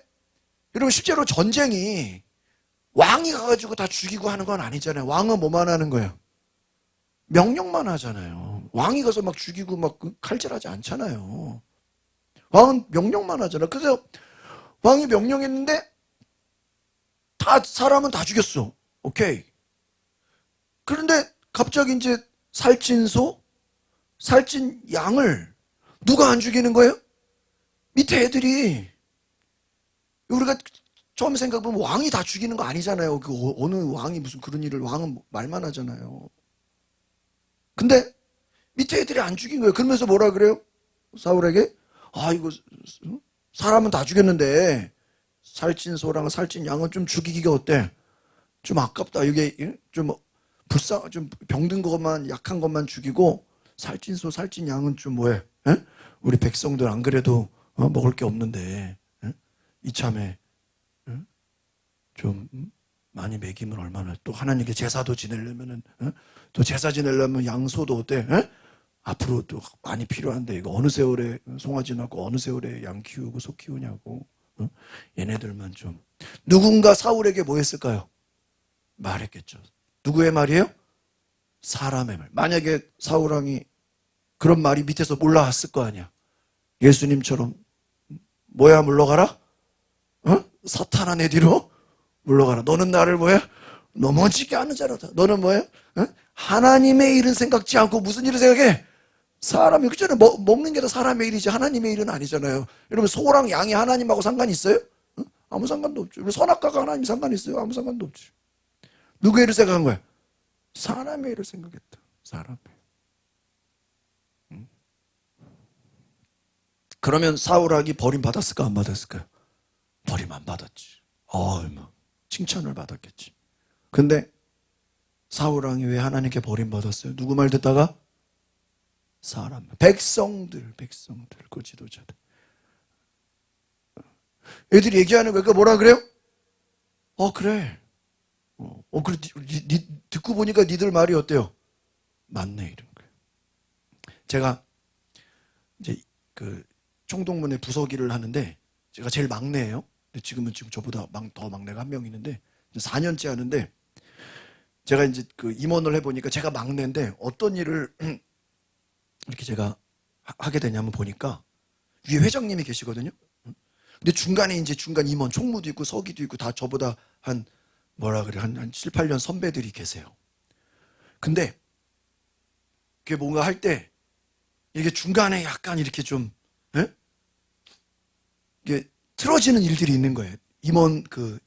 여러분 실제로 전쟁이 왕이 가가지고 다 죽이고 하는 건 아니잖아요. 왕은 뭐만 하는 거예요? 명령만 하잖아요. 왕이 가서 막 죽이고 막 칼질하지 않잖아요. 왕은 명령만 하잖아요. 그래서 왕이 명령했는데 사람은 다 죽였어. 오케이. 그런데 갑자기 이제 살찐 소, 살찐 양을 누가 안 죽이는 거예요? 밑에 애들이. 우리가 처음에 생각해보면 왕이 다 죽이는 거 아니잖아요. 어느 왕이 무슨 그런 일을, 왕은 말만 하잖아요. 근데 밑에 애들이 안 죽인 거예요. 그러면서 뭐라 그래요? 사울에게 이거 사람은 다 죽였는데 살찐 소랑 살찐 양은 좀 죽이기가 어때? 좀 아깝다. 이게 좀 좀 병든 것만 약한 것만 죽이고 살찐 소 살찐 양은 좀 뭐해? 에? 우리 백성들 안 그래도 먹을 게 없는데 이참에 좀 많이 먹이면 얼마나, 또 하나님께 제사도 지내려면은 또 제사 지내려면 양소도 어때? 앞으로 또 많이 필요한데 이거 어느 세월에 송아지 낳고 어느 세월에 양 키우고 소 키우냐고. 얘네들만 좀. 누군가 사울에게 뭐 했을까요? 말했겠죠. 누구의 말이에요? 사람의 말. 만약에 사울왕이 그런 말이 밑에서 올라왔을 거 아니야. 예수님처럼 뭐야 물러가라? 사탄아 내 뒤로 물러가라. 너는 나를 뭐야? 넘어지게 하는 자로다. 너는 뭐야? 하나님의 일은 생각지 않고 무슨 일을 생각해? 사람이 그잖아요. 먹는 게 다 사람의 일이지 하나님의 일은 아니잖아요. 여러분 소랑 양이 하나님하고 상관이 있어요? 아무 상관도 없죠. 선악과가 하나님 상관이 있어요? 아무 상관도 없죠. 누구의 일을 생각한 거야? 사람의 일을 생각했다. 사람의. 그러면 사울왕이 버림받았을까 안 받았을까요? 버림 안 받았지. 칭찬을 받았겠지. 근데 사울왕이 왜 하나님께 버림받았어요? 누구 말 듣다가? 사람, 백성들 그 지도자들. 애들이 얘기하는 거야. 뭐라 그래요? 그래. 그래. 듣고 보니까 니들 말이 어때요? 맞네 이런 거예요. 제가 이제 그 총동문회 부서기를 하는데 제가 제일 막내예요. 근데 지금 저보다 더 막내가 한 명 있는데 4년째 하는데 제가 이제 그 임원을 해보니까 제가 막내인데 어떤 일을 이렇게 제가 하게 되냐면 보니까 위에 회장님이 계시거든요. 근데 중간에 이제 중간 임원, 총무도 있고 서기도 있고 다 저보다 한 7, 8년 선배들이 계세요. 근데 그게 뭔가 할 때 이게 중간에 약간 이렇게 좀 이게 틀어지는 일들이 있는 거예요.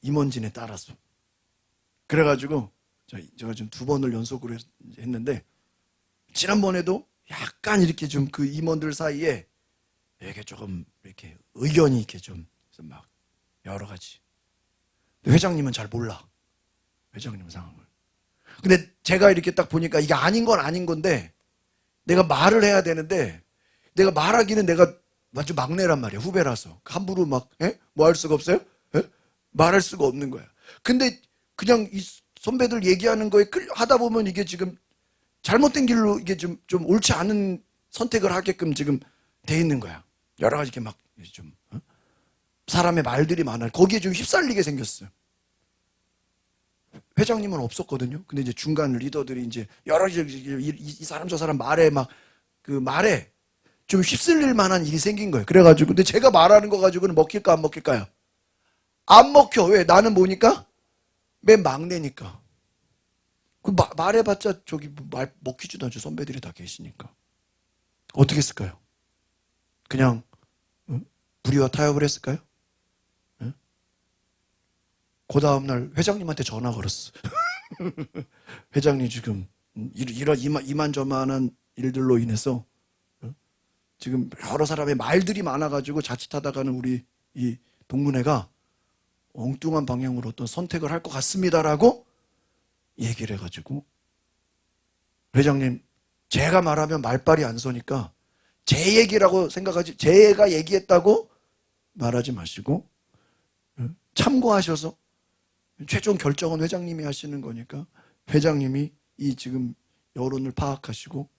임원진에 따라서. 그래가지고 제가 지금 2번을 연속으로 했는데 지난번에도 약간 이렇게 좀 그 임원들 사이에 이렇게 조금 이렇게 의견이 이렇게 좀 막 여러 가지. 회장님은 잘 몰라. 회장님 상황을. 근데 제가 이렇게 딱 보니까 이게 아닌 건 아닌 건데 내가 말을 해야 되는데 내가 말하기는 내가 완전 막내란 말이야. 후배라서. 함부로 막 뭐 할 수가 없어요? 말할 수가 없는 거야. 근데 그냥 이 선배들 얘기하는 거에 하다 보면 이게 지금 잘못된 길로 이게 좀 옳지 않은 선택을 하게끔 지금 돼 있는 거야. 여러 가지 이렇게 막 좀 사람의 말들이 많아요. 거기에 좀 휩쓸리게 생겼어요. 회장님은 없었거든요. 근데 이제 중간 리더들이 이제 여러 이 사람 저 사람 말에 막 그 말에 좀 휩쓸릴 만한 일이 생긴 거예요. 그래가지고 근데 제가 말하는 거 가지고는 먹힐까 안 먹힐까요? 안 먹혀. 왜? 나는 뭐니까? 맨 막내니까. 그 말해봤자 저기 말 먹히지도 않죠. 선배들이 다 계시니까. 어떻게 했을까요? 그냥 불의와 타협을 했을까요? 응? 그 다음날 회장님한테 전화 걸었어. 회장님 지금 이런 이만저만한 일들로 인해서 지금 여러 사람의 말들이 많아가지고 자칫하다가는 우리 이 동문회가 엉뚱한 방향으로 어떤 선택을 할 것 같습니다라고 얘기를 해가지고 회장님 제가 말하면 말빨이 안 서니까 제 얘기라고 생각하지 제가 얘기했다고 말하지 마시고 참고하셔서 최종 결정은 회장님이 하시는 거니까 회장님이 이 지금 여론을 파악하시고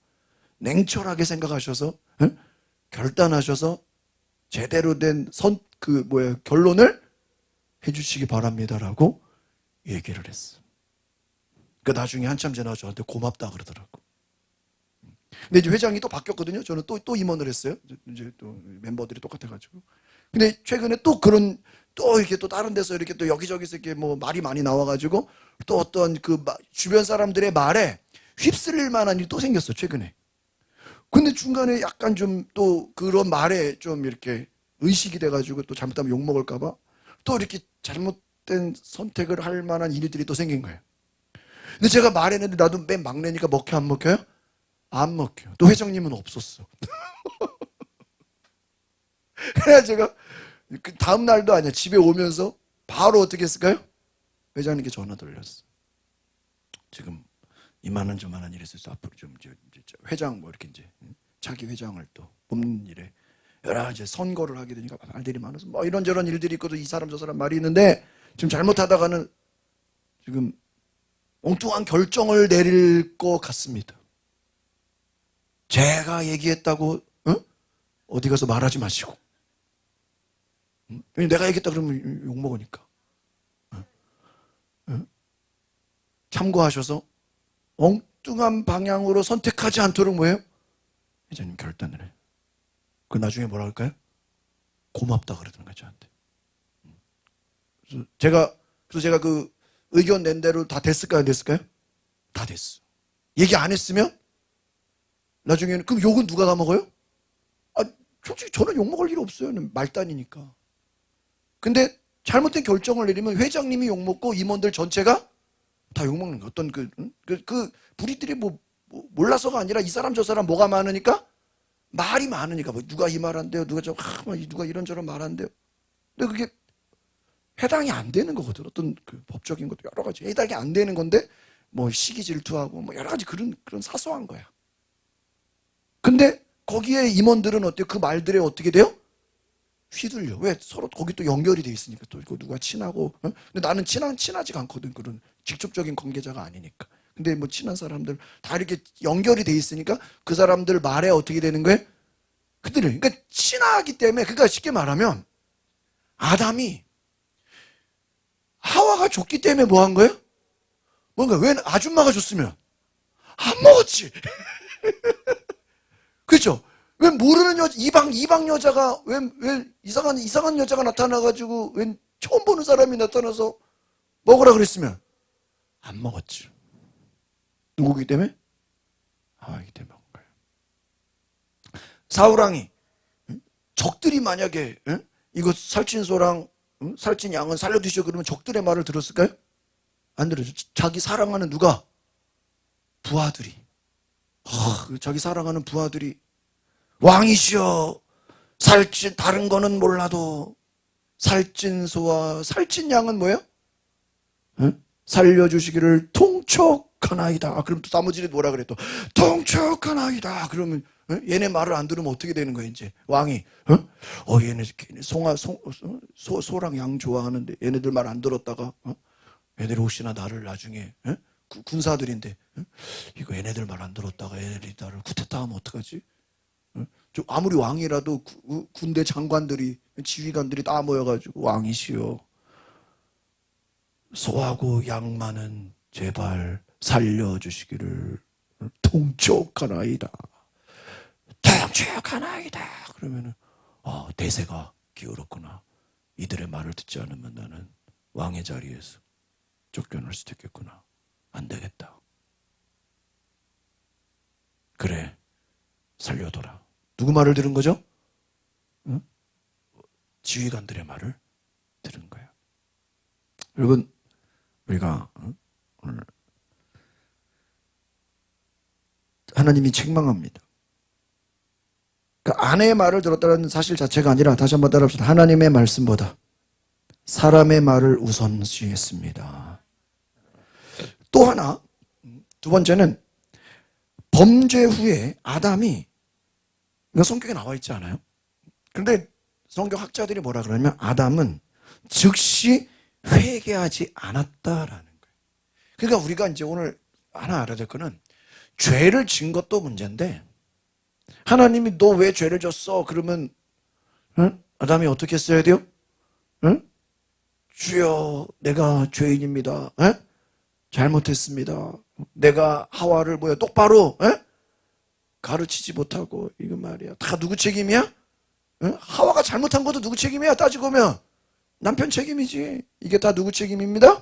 냉철하게 생각하셔서 결단하셔서 제대로 된 결론을 해주시기 바랍니다라고 얘기를 했어. 그 나중에 한참 지나서 저한테 고맙다 그러더라고. 근데 이제 회장이 또 바뀌었거든요. 저는 또 임원을 했어요. 이제 또 멤버들이 똑같아가지고. 근데 최근에 또 이렇게 또 다른 데서 이렇게 또 여기저기서 이렇게 뭐 말이 많이 나와가지고 또 어떤 주변 사람들의 말에 휩쓸릴 만한 일이 또 생겼어, 최근에. 근데 중간에 약간 좀 또 그런 말에 좀 이렇게 의식이 돼가지고 또 잘못하면 욕먹을까봐 또 이렇게 잘못된 선택을 할 만한 일들이 또 생긴 거예요. 근데 제가 말했는데 나도 맨 막내니까 먹혀 안 먹혀요? 안 먹혀. 또 회장님은 없었어. 그래서 제가 그 다음 날도 아니야. 집에 오면서 바로 어떻게 했을까요? 회장님께 전화 돌렸어. 지금 이만한 저만한 일이 있어서 앞으로 좀 이제 회장 뭐 이렇게 이제 자기 회장을 또 뽑는 일에 여러 이제 선거를 하게 되니까 말들이 많아서 뭐 이런저런 일들이 있거든. 이 사람 저 사람 말이 있는데 지금 잘못하다가는 지금 엉뚱한 결정을 내릴 것 같습니다. 제가 얘기했다고 어디 가서 말하지 마시고. 내가 얘기했다 그러면 욕먹으니까. 참고하셔서 엉뚱한 방향으로 선택하지 않도록 뭐예요? 회장님 결단을 해요. 그 나중에 뭐라 할까요? 고맙다 그러던 거죠, 저한테. 그래서 제가 그 의견 낸 대로 다 됐을까요? 안 됐을까요? 다 됐어. 얘기 안 했으면 나중에는 그럼 욕은 누가 다 먹어요? 아, 솔직히 저는 욕 먹을 일 없어요. 말단이니까. 근데 잘못된 결정을 내리면 회장님이 욕 먹고 임원들 전체가 다 욕 먹는 거. 어떤 불이들이 몰라서가 아니라 이 사람 저 사람 뭐가 많으니까 말이 많으니까 뭐 누가 이 말 한대요. 누가 이런저런 말 한대요. 근데 그게 해당이 안 되는 거거든. 어떤 법적인 것도 여러 가지 해당이 안 되는 건데 뭐 시기 질투하고 뭐 여러 가지 그런 사소한 거야. 근데 거기에 임원들은 어때요? 그 말들에 어떻게 돼요? 휘둘려. 왜? 서로 거기 또 연결이 돼 있으니까 또 이거 누가 친하고. 근데 나는 친하지가 않거든. 그런 직접적인 관계자가 아니니까. 근데 뭐 친한 사람들 다 이렇게 연결이 돼 있으니까 그 사람들 말에 어떻게 되는 거예요? 그들은 그러니까 친하기 때문에 그러니까 쉽게 말하면 아담이 하와가 줬기 때문에 뭐 한 거예요? 뭔가 왜 아줌마가 줬으면 안 먹었지. 그렇죠? 왜 모르는 이방 여자가 왜 이상한 여자가 나타나가지고 왜 처음 보는 사람이 나타나서 먹으라 그랬으면 안 먹었지. 누구기 때문에? 하와이기 때문에 먹은 거예요. 사우랑이 적들이 만약에 이거 살찐소랑 살찐 양은 살려두시오 그러면 적들의 말을 들었을까요? 안 들었죠. 자기 사랑하는 누가? 부하들이. 자기 사랑하는 부하들이 왕이시여 살찐 다른 거는 몰라도 살찐 소와 살찐 양은 뭐예요? 살려주시기를 통촉하나이다. 그럼 또 나머지는 뭐라 그래 또 통촉하나이다. 그러면 얘네 말을 안 들으면 어떻게 되는 거야 이제 왕이 얘네 소랑 양 좋아하는데 얘네들 말 안 들었다가 얘네들 혹시나 나를 나중에 군사들인데 이거 얘네들 말 안 들었다가 얘네들이 나를 쿠데타하면 어떡하지? 아무리 왕이라도 군대 장관들이 지휘관들이 다 모여가지고 왕이시여 소하고 양 많은 제발 살려주시기를 통촉하나이다. 통촉하나이다. 그러면은 대세가 기울었구나. 이들의 말을 듣지 않으면 나는 왕의 자리에서 쫓겨날 수도 있겠구나. 안 되겠다. 그래, 살려둬라. 누구 말을 들은 거죠? 응? 지휘관들의 말을 들은 거예요. 여러분, 우리가 오늘 하나님이 책망합니다. 그러니까 아내의 말을 들었다는 사실 자체가 아니라, 다시 한번 따라합시다. 하나님의 말씀보다 사람의 말을 우선시했습니다. 또 하나, 두 번째는 범죄 후에 아담이, 이거 성경에 나와 있지 않아요? 그런데 성경 학자들이 뭐라 그러냐면 아담은 즉시 회개하지 않았다라는 거예요. 그러니까 우리가 이제 오늘 하나 알아야 될 거는, 죄를 진 것도 문제인데 하나님이 너 왜 죄를 졌어? 그러면 아담이 어떻게 했어야 돼요? 주여, 내가 죄인입니다. 잘못했습니다. 내가 하와를 똑바로 가르치지 못하고, 이거 말이야. 다 누구 책임이야? 하와가 잘못한 것도 누구 책임이야? 따지고 보면 남편 책임이지. 이게 다 누구 책임입니다?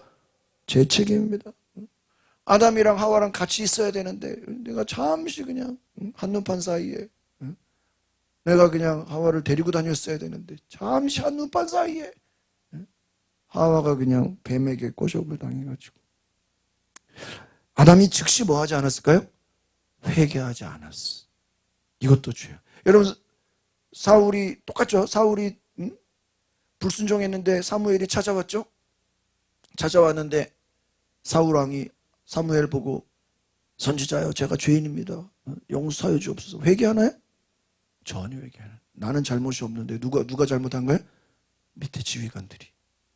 제 책임입니다. 아담이랑 하와랑 같이 있어야 되는데 내가 잠시 그냥 한눈판 사이에, 내가 그냥 하와를 데리고 다녔어야 되는데 잠시 한눈판 사이에 하와가 그냥 뱀에게 꼬셔을 당해가지고, 아담이 즉시 뭐 하지 않았을까요? 회개하지 않았어. 이것도 죄야. 여러분, 사울이 똑같죠? 사울이 불순종했는데 사무엘이 찾아왔죠? 찾아왔는데 사울 왕이 사무엘 보고, 선지자여, 제가 죄인입니다. 용서하여 주옵소서. 회개하나요? 전혀 회개 안 해요. 나는 잘못이 없는데 누가 잘못한 거예요? 밑에 지휘관들이,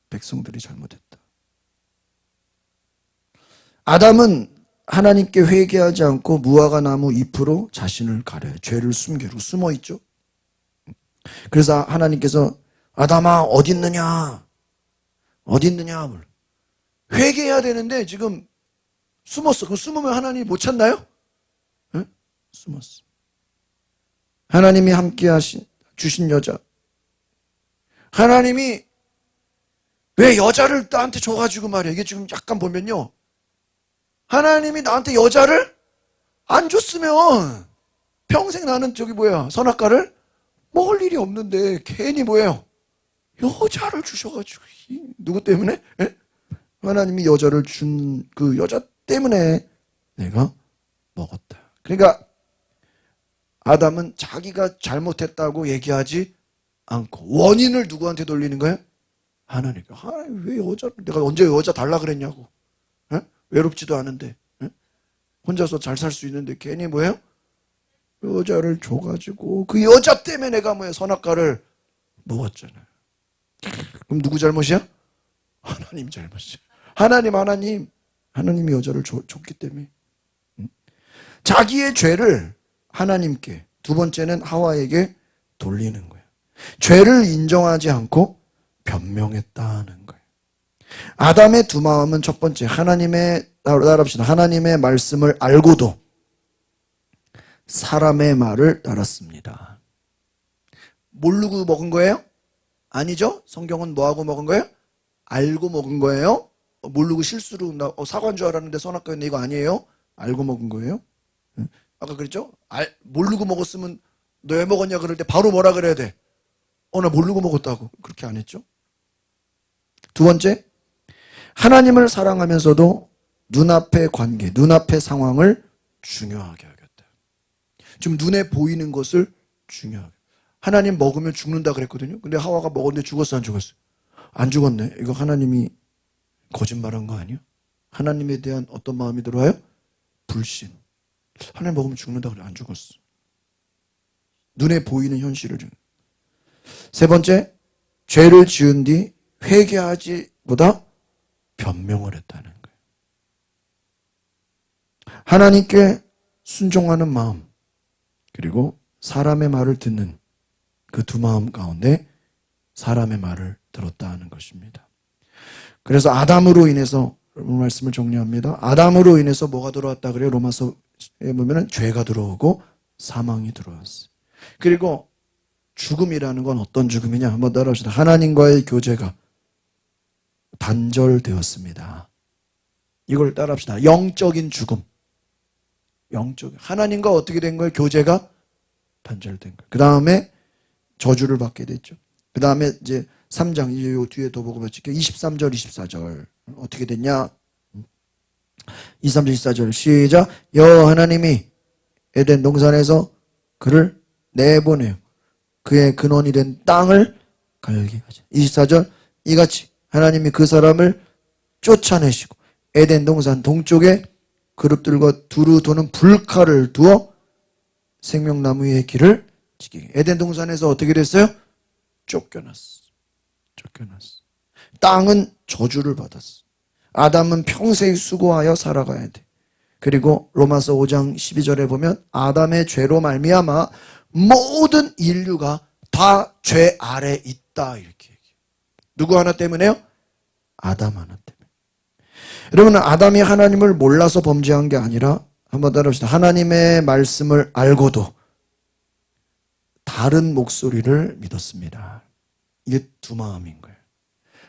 백성들이 잘못했다. 아담은 하나님께 회개하지 않고 무화과 나무 잎으로 자신을 가려요. 죄를 숨기고 숨어 있죠. 그래서 하나님께서 아담아 어디 있느냐? 어디 있느냐? 회개해야 되는데 지금 숨었어. 그 숨으면 하나님이 못 찾나요? 응? 숨었어. 하나님이 함께 주신 여자. 하나님이 왜 여자를 나한테 줘가지고 말이야. 이게 지금 약간 보면요, 하나님이 나한테 여자를 안 줬으면 평생 나는 선악과를 먹을 일이 없는데, 괜히 여자를 주셔가지고, 누구 때문에? 하나님이 여자를 준 그 여자 때문에 내가 먹었다. 그러니까 아담은 자기가 잘못했다고 얘기하지 않고 원인을 누구한테 돌리는 거예요? 하나님께. 왜 내가 언제 여자 달라 그랬냐고. 외롭지도 않은데, 혼자서 잘 살 수 있는데 괜히 여자를 줘가지고 그 여자 때문에 내가 선악과를 먹었잖아요. 그럼 누구 잘못이야? 하나님 잘못이야. 하나님이 여자를 줬기 때문에. 자기의 죄를 하나님께, 두 번째는 하와에게 돌리는 거예요. 죄를 인정하지 않고 변명했다는 거예요. 아담의 두 마음은, 첫 번째, 따라합시다. 하나님의 말씀을 알고도 사람의 말을 따랐습니다. 모르고 먹은 거예요? 아니죠? 성경은 뭐하고 먹은 거예요? 알고 먹은 거예요? 모르고 실수로 사과인 줄 알았는데 선악과였네, 이거 아니에요? 알고 먹은 거예요? 아까 그랬죠? 모르고 먹었으면 너 왜 먹었냐 그럴 때 바로 뭐라 그래야 돼? 나 모르고 먹었다고. 그렇게 안 했죠? 두 번째, 하나님을 사랑하면서도 눈앞의 관계, 눈앞의 상황을 중요하게 하겠다. 지금 눈에 보이는 것을 중요하게. 하나님 먹으면 죽는다 그랬거든요. 근데 하와가 먹었는데 죽었어, 안 죽었어? 안 죽었네. 이거 하나님이 거짓말한 거 아니야? 하나님에 대한 어떤 마음이 들어와요? 불신. 하나님 먹으면 죽는다 그래. 안 죽었어. 눈에 보이는 현실을. 세 번째, 죄를 지은 뒤 회개하지보다 변명을 했다는 거예요. 하나님께 순종하는 마음, 그리고 사람의 말을 듣는 그 두 마음 가운데 사람의 말을 들었다 하는 것입니다. 그래서 아담으로 인해서, 여러분 말씀을 정리합니다. 아담으로 인해서 뭐가 들어왔다 그래요? 로마서에 보면은 죄가 들어오고 사망이 들어왔어요. 그리고 죽음이라는 건 어떤 죽음이냐? 한번 따라합시다. 하나님과의 교제가 단절되었습니다. 이걸 따라합시다. 영적인 죽음. 영적. 하나님과 어떻게 된 거예요? 교제가 단절된 거예요. 그 다음에 저주를 받게 됐죠. 그 다음에 이제 3장, 이 뒤에 더 보고 볼게요. 23절, 24절. 어떻게 됐냐? 23절, 24절. 시작. 여호와 하나님이 에덴 동산에서 그를 내보내요. 그의 근원이 된 땅을 갈게 하죠. 24절. 이같이 하나님이 그 사람을 쫓아내시고 에덴 동산 동쪽에 그룹들과 두루 도는 불칼을 두어 생명나무 위의 길을 지키게. 에덴 동산에서 어떻게 됐어요? 쫓겨났어. 땅은 저주를 받았어. 아담은 평생 수고하여 살아가야 돼. 그리고 로마서 5장 12절에 보면 아담의 죄로 말미암아 모든 인류가 다 죄 아래 있다 이렇게 얘기해요. 누구 하나 때문에요? 아담 하나 때문에. 여러분, 아담이 하나님을 몰라서 범죄한 게 아니라, 한번 따라합시다. 하나님의 말씀을 알고도 다른 목소리를 믿었습니다. 이게 두 마음인 거예요.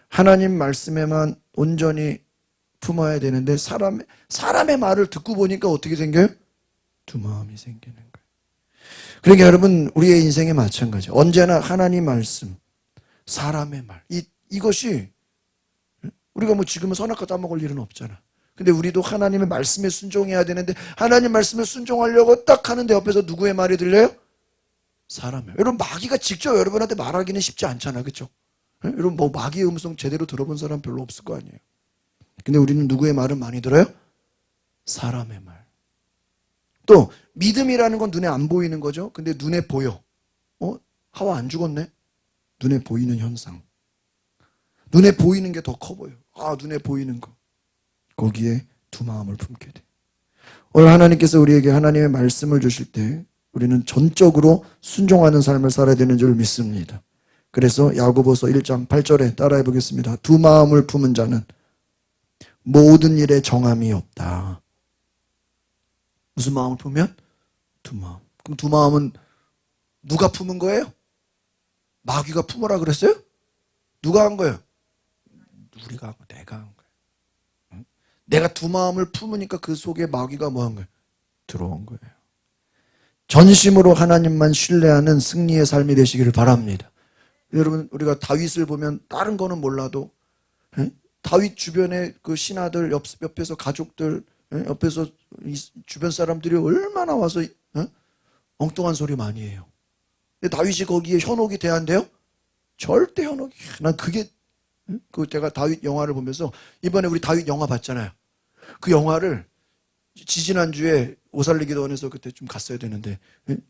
하나님 말씀에만 온전히 품어야 되는데 사람의 말을 듣고 보니까 어떻게 생겨요? 두 마음이 생기는 거예요. 그러니까 여러분, 우리의 인생에 마찬가지. 언제나 하나님 말씀, 사람의 말, 이것이 우리가 뭐 지금은 선악과 따먹을 일은 없잖아. 근데 우리도 하나님의 말씀에 순종해야 되는데, 하나님 말씀에 순종하려고 딱 하는데 옆에서 누구의 말이 들려요? 사람이에요. 여러분, 마귀가 직접 여러분한테 말하기는 쉽지 않잖아, 그렇죠? 여러분, 뭐 마귀의 음성 제대로 들어본 사람 별로 없을 거 아니에요. 근데 우리는 누구의 말을 많이 들어요? 사람의 말. 또 믿음이라는 건 눈에 안 보이는 거죠. 근데 눈에 보여. 하와 안 죽었네? 눈에 보이는 현상. 눈에 보이는 게 더 커 보여. 눈에 보이는 거. 거기에 두 마음을 품게 돼. 오늘 하나님께서 우리에게 하나님의 말씀을 주실 때 우리는 전적으로 순종하는 삶을 살아야 되는 줄 믿습니다. 그래서 야고보서 1장 8절에 따라해 보겠습니다. 두 마음을 품은 자는 모든 일에 정함이 없다. 무슨 마음을 품으면? 두 마음. 그럼 두 마음은 누가 품은 거예요? 마귀가 품으라 그랬어요? 누가 한 거예요? 우리가 한 거, 내가 한 거예요. 내가 두 마음을 품으니까 그 속에 마귀가 뭐 한 거예요? 들어온 거예요. 전심으로 하나님만 신뢰하는 승리의 삶이 되시기를 바랍니다. 여러분, 우리가 다윗을 보면 다른 거는 몰라도 다윗 주변에 그 신하들, 옆에서 가족들, 옆에서 주변 사람들이 얼마나 와서 엉뚱한 소리 많이 해요. 근데 다윗이 거기에 현혹이 대한대요? 절대 현혹이. 난 그게, 제가 다윗 영화를 보면서, 이번에 우리 다윗 영화 봤잖아요. 그 영화를 지지난주에 오살리기도원에서 그때 좀 갔어야 되는데,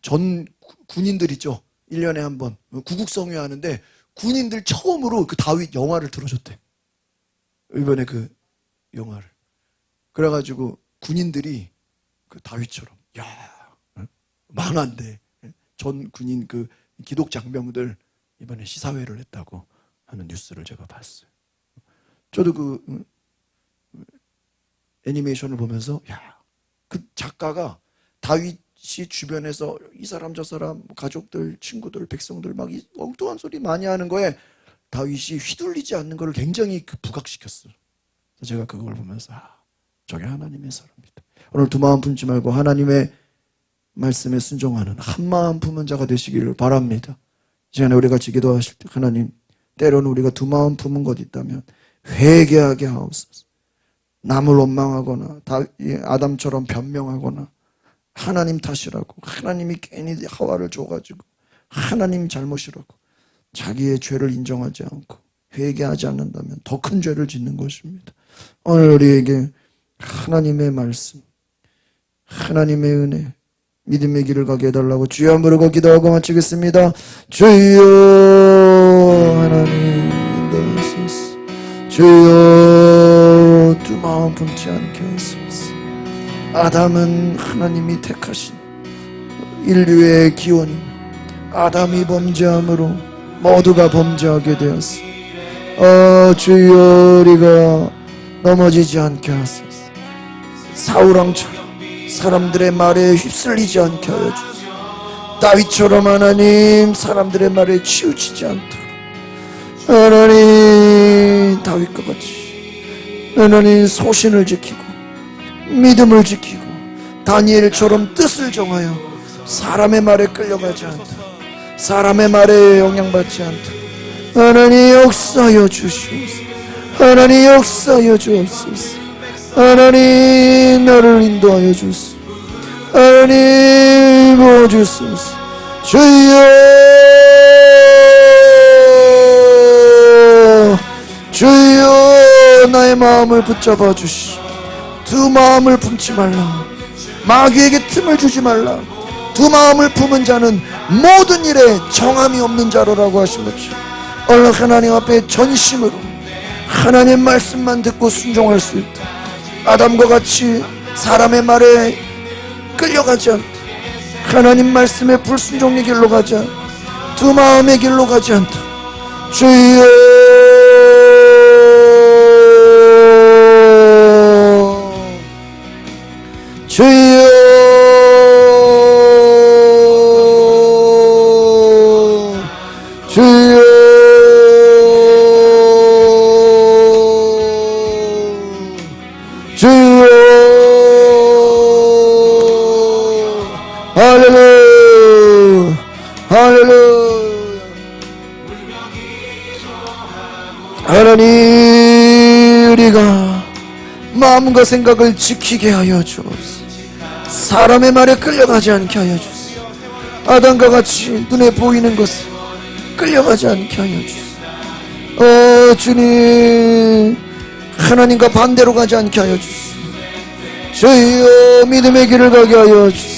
전 군인들 있죠. 1년에 한 번 구국성회 하는데 군인들 처음으로 그 다윗 영화를 틀어줬대. 이번에 그 영화를. 그래가지고 군인들이 그 다윗처럼, 야, 만한데 전 군인 그 기독 장병들 이번에 시사회를 했다고 하는 뉴스를 제가 봤어요. 저도 그 애니메이션을 보면서, 야, 그 작가가 다윗이 주변에서 이 사람 저 사람 가족들, 친구들, 백성들 막 엉뚱한 소리 많이 하는 거에 다윗이 휘둘리지 않는 걸 굉장히 부각시켰어요. 그래서 제가 그걸 보면서, 저게 하나님의 사람이다. 오늘 두 마음 품지 말고 하나님의 말씀에 순종하는 한 마음 품은 자가 되시기를 바랍니다. 이 시간에 우리 같이 기도하실 때, 하나님, 때로는 우리가 두 마음 품은 것 있다면 회개하게 하옵소서. 남을 원망하거나 아담처럼 변명하거나 하나님 탓이라고, 하나님이 괜히 하와를 줘가지고 하나님 잘못이라고 자기의 죄를 인정하지 않고 회개하지 않는다면 더 큰 죄를 짓는 것입니다. 오늘 우리에게 하나님의 말씀, 하나님의 은혜, 믿음의 길을 가게 해달라고 주여 부르고 기도하고 마치겠습니다. 주여 하나님 인도하소서. 주여 두 마음 품지 않게 하소서. 아담은 하나님이 택하신 인류의 기원입니다. 아담이 범죄함으로 모두가 범죄하게 되었습니다. 주여 우리가 넘어지지 않게 하소서. 사울왕처럼 사람들의 말에 휩쓸리지 않게 하여 주소서. 다윗처럼 하나님 사람들의 말에 치우치지 않도록 하나님 다윗과 같이 하나님 소신을 지키고 믿음을 지키고 다니엘처럼 뜻을 정하여 사람의 말에 끌려가지 않도록 사람의 말에 영향받지 않도록 하나님 역사하여 주시옵소서. 하나님 역사하여 주옵소서. 하나님 나를 인도하여 주소서. 하나님 도와주소서. 주여 주여 나의 마음을 붙잡아 주시오. 두 마음을 품지 말라. 마귀에게 틈을 주지 말라. 두 마음을 품은 자는 모든 일에 정함이 없는 자로라고 하신 것처럼 오늘 하나님 앞에 전심으로 하나님 말씀만 듣고 순종할 수 있다. 아담과 같이 사람의 말에 끌려가지 않다. 하나님 말씀의 불순종의 길로 가지 않다. 두 마음의 길로 가지 않다. 주여 주여 주여 주여 할렐루야 할렐루야. 하나님 우리가 마음과 생각을 지키게 하여 주옵소서. 사람의 말에 끌려가지 않게 하여 주소서. 아담과 같이 눈에 보이는 것을 끌려가지 않게 하여 주소서. 주님 하나님과 반대로 가지 않게 하여 주소서. 주여 믿음의 길을 가게 하여 주소서.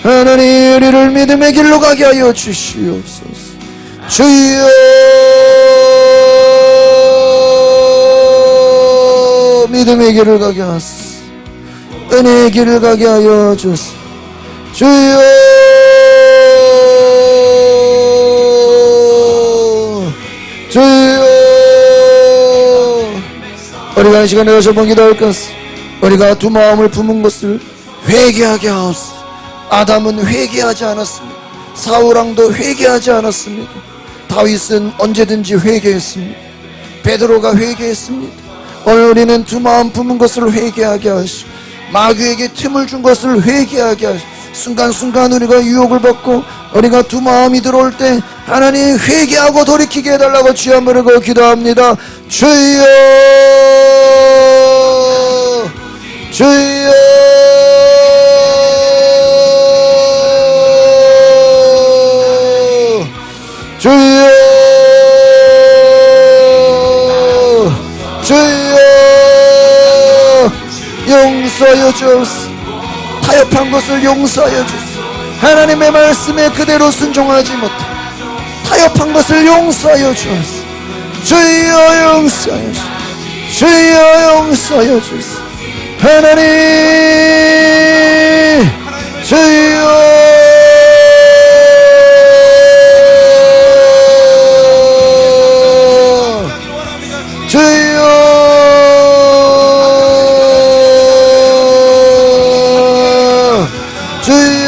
하나님 우리를 믿음의 길로 가게 하여 주시옵소서. 주여 믿음의 길을 가게 하소서. 은혜의 길을 가게 하여 주소서. 주여 주여 우리가 이 시간에 다시 한번 기도할 것을 우리가 두 마음을 품은 것을 회개하게 하옵소서. 아담은 회개하지 않았습니다. 사울왕도 회개하지 않았습니다. 다윗은 언제든지 회개했습니다. 베드로가 회개했습니다. 오늘 우리는 두 마음 품은 것을 회개하게 하시고 마귀에게 틈을 준 것을 회개하게 하시고 순간순간 우리가 유혹을 받고 우리가 두 마음이 들어올 때 하나님 회개하고 돌이키게 해달라고 주여 한번 부르고 기도합니다. 주여 주여 주여 주여 용서하여 주옵소서. 타협한 것을 용서하여 주옵소서. 하나님의 말씀에 그대로 순종하지 못해 타협한 것을 용서하여 주옵소서. 주여 용서하여 주옵소서. 주여 용서하여 주옵소서. 하나님 주여 주여 주여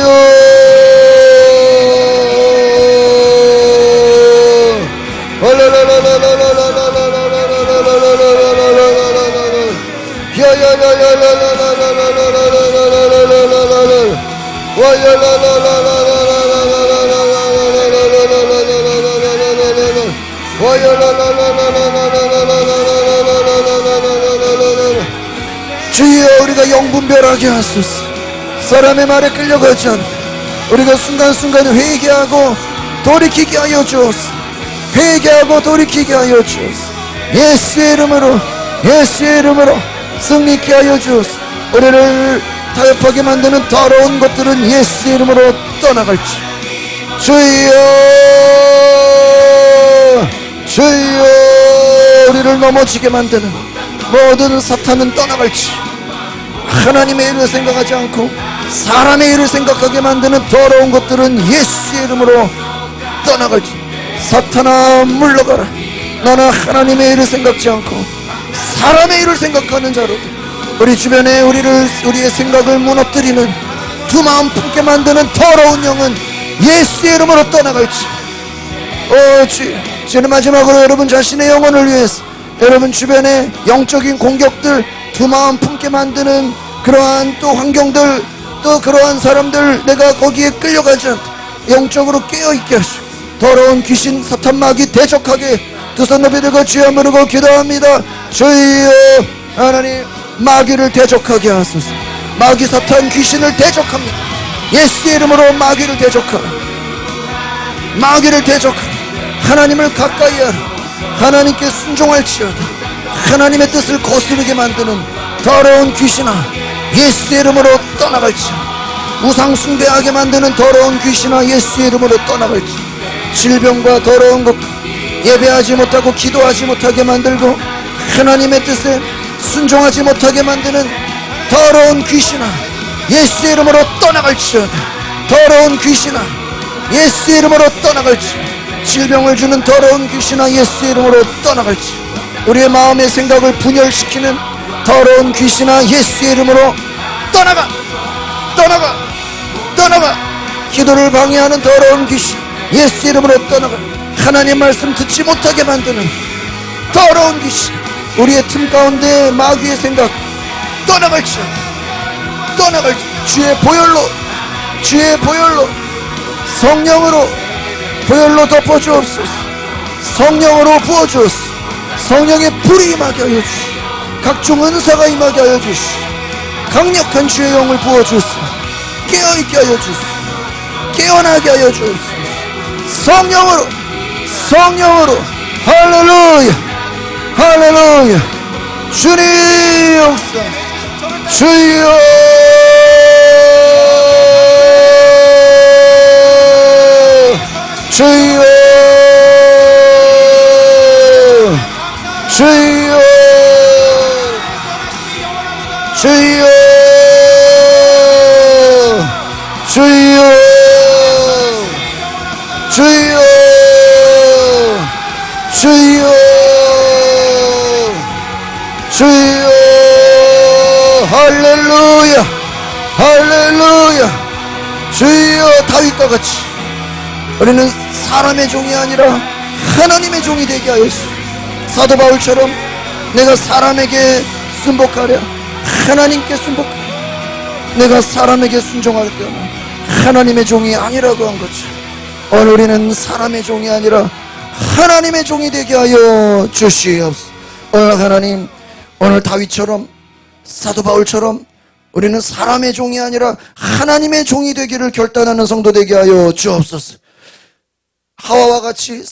주여 우리가 영분별하게 하소서. 사람의 말에 끌려가지 않고 우리가 순간순간 회개하고 돌이키게 하여 주옵소서. 회개하고 돌이키게 하여 주옵소서. 예수의 이름으로 예수의 이름으로 승리케 하여 주옵소서. 우리를 타협하게 만드는 더러운 것들은 예수의 이름으로 떠나갈지. 주여 주여 우리를 넘어지게 만드는 모든 사탄은 떠나갈지. 하나님의 일을 생각하지 않고 사람의 일을 생각하게 만드는 더러운 것들은 예수의 이름으로 떠나갈지. 사탄아 물러가라. 너는 하나님의 일을 생각지 않고 사람의 일을 생각하는 자로 우리 주변에 우리의 생각을 무너뜨리는 두 마음 품게 만드는 더러운 영은 예수의 이름으로 떠나갈지. 지금 마지막으로 여러분 자신의 영혼을 위해서 여러분 주변에 영적인 공격들, 두 마음 품게 만드는 그러한 또 환경들, 또 그러한 사람들, 내가 거기에 끌려가지 않고 영적으로 깨어있게 하시고 더러운 귀신 사탄 마귀 대적하게 두 손 높이 들고 주여 부르고 기도합니다. 주여 하나님, 마귀를 대적하게 하소서. 마귀 사탄 귀신을 대적합니다. 예수의 이름으로 마귀를 대적하라. 마귀를 대적하라. 하나님을 가까이 하라. 하나님께 순종할지어다. 하나님의 뜻을 거스르게 만드는 더러운 귀신아, 예수의 이름으로 떠나갈지어다. 우상 숭배하게 만드는 더러운 귀신아, 예수의 이름으로 떠나갈지. 질병과 더러운 것, 예배하지 못하고 기도하지 못하게 만들고 하나님의 뜻에 순종하지 못하게 만드는 더러운 귀신아, 예수의 이름으로 떠나갈지어다. 더러운 귀신아, 예수의 이름으로 떠나갈지. 질병을 주는 더러운 귀신아, 예수의 이름으로 떠나갈지. 우리의 마음의 생각을 분열시키는 더러운 귀신아, 예수의 이름으로 떠나가. 떠나가. 떠나가. 기도를 방해하는 더러운 귀신, 예수의 이름으로 떠나가. 하나님 말씀 듣지 못하게 만드는 더러운 귀신, 우리의 틈 가운데 마귀의 생각 떠나갈지어다. 떠나갈지. 주의 보혈로, 주의 보혈로, 성령으로 보혈로 덮어주옵소서. 성령으로 부어주옵소서. 성령의 불이 임하게 하여 주시오. 각종 은사가 임하게 하여 주시오. 강력한 주의 영을 부어주소서. 깨어있게 하여 주소서. 깨어나게 하여 주옵소서. 성령으로, 성령으로. 할렐루야, 할렐루야. 주님 역사. 주여, 주여, 주여, 주여, 주여, 주여, 주여, 주여. 할렐루야, 할렐루야. 주여, 다윗과 같이 우리는 사람의 종이 아니라 하나님의 종이 되게 하여 주시오. 사도 바울처럼 내가 사람에게 순복하랴, 하나님께 순복하랴. 내가 사람에게 순종할 때는 하나님의 종이 아니라고 한 거죠. 오늘 우리는 사람의 종이 아니라 하나님의 종이 되게 하여 주시옵소서. 오늘 하나님, 오늘 다윗처럼 사도 바울처럼 우리는 사람의 종이 아니라 하나님의 종이 되기를 결단하는 성도 되게 하여 주옵소서. 하와와 같이,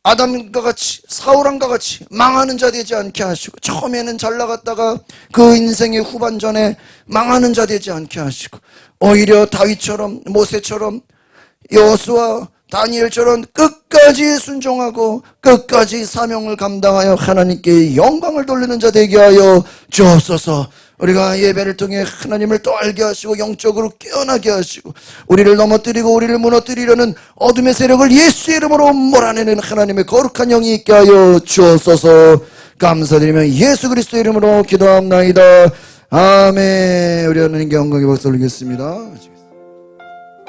아담과 같이, 사울왕과 같이 망하는 자 되지 않게 하시고, 처음에는 잘 나갔다가 그 인생의 후반전에 망하는 자 되지 않게 하시고, 오히려 다윗처럼, 모세처럼, 여호수아, 다니엘처럼 끝까지 순종하고 끝까지 사명을 감당하여 하나님께 영광을 돌리는 자 되게 하여 주옵소서. 우리가 예배를 통해 하나님을 또 알게 하시고 영적으로 깨어나게 하시고 우리를 넘어뜨리고 우리를 무너뜨리려는 어둠의 세력을 예수의 이름으로 몰아내는 하나님의 거룩한 영이 있게 하여 주옵소서. 감사드리며 예수 그리스도 이름으로 기도합나이다. 아멘. 우리 하나님께 영광의 박수 올리겠습니다.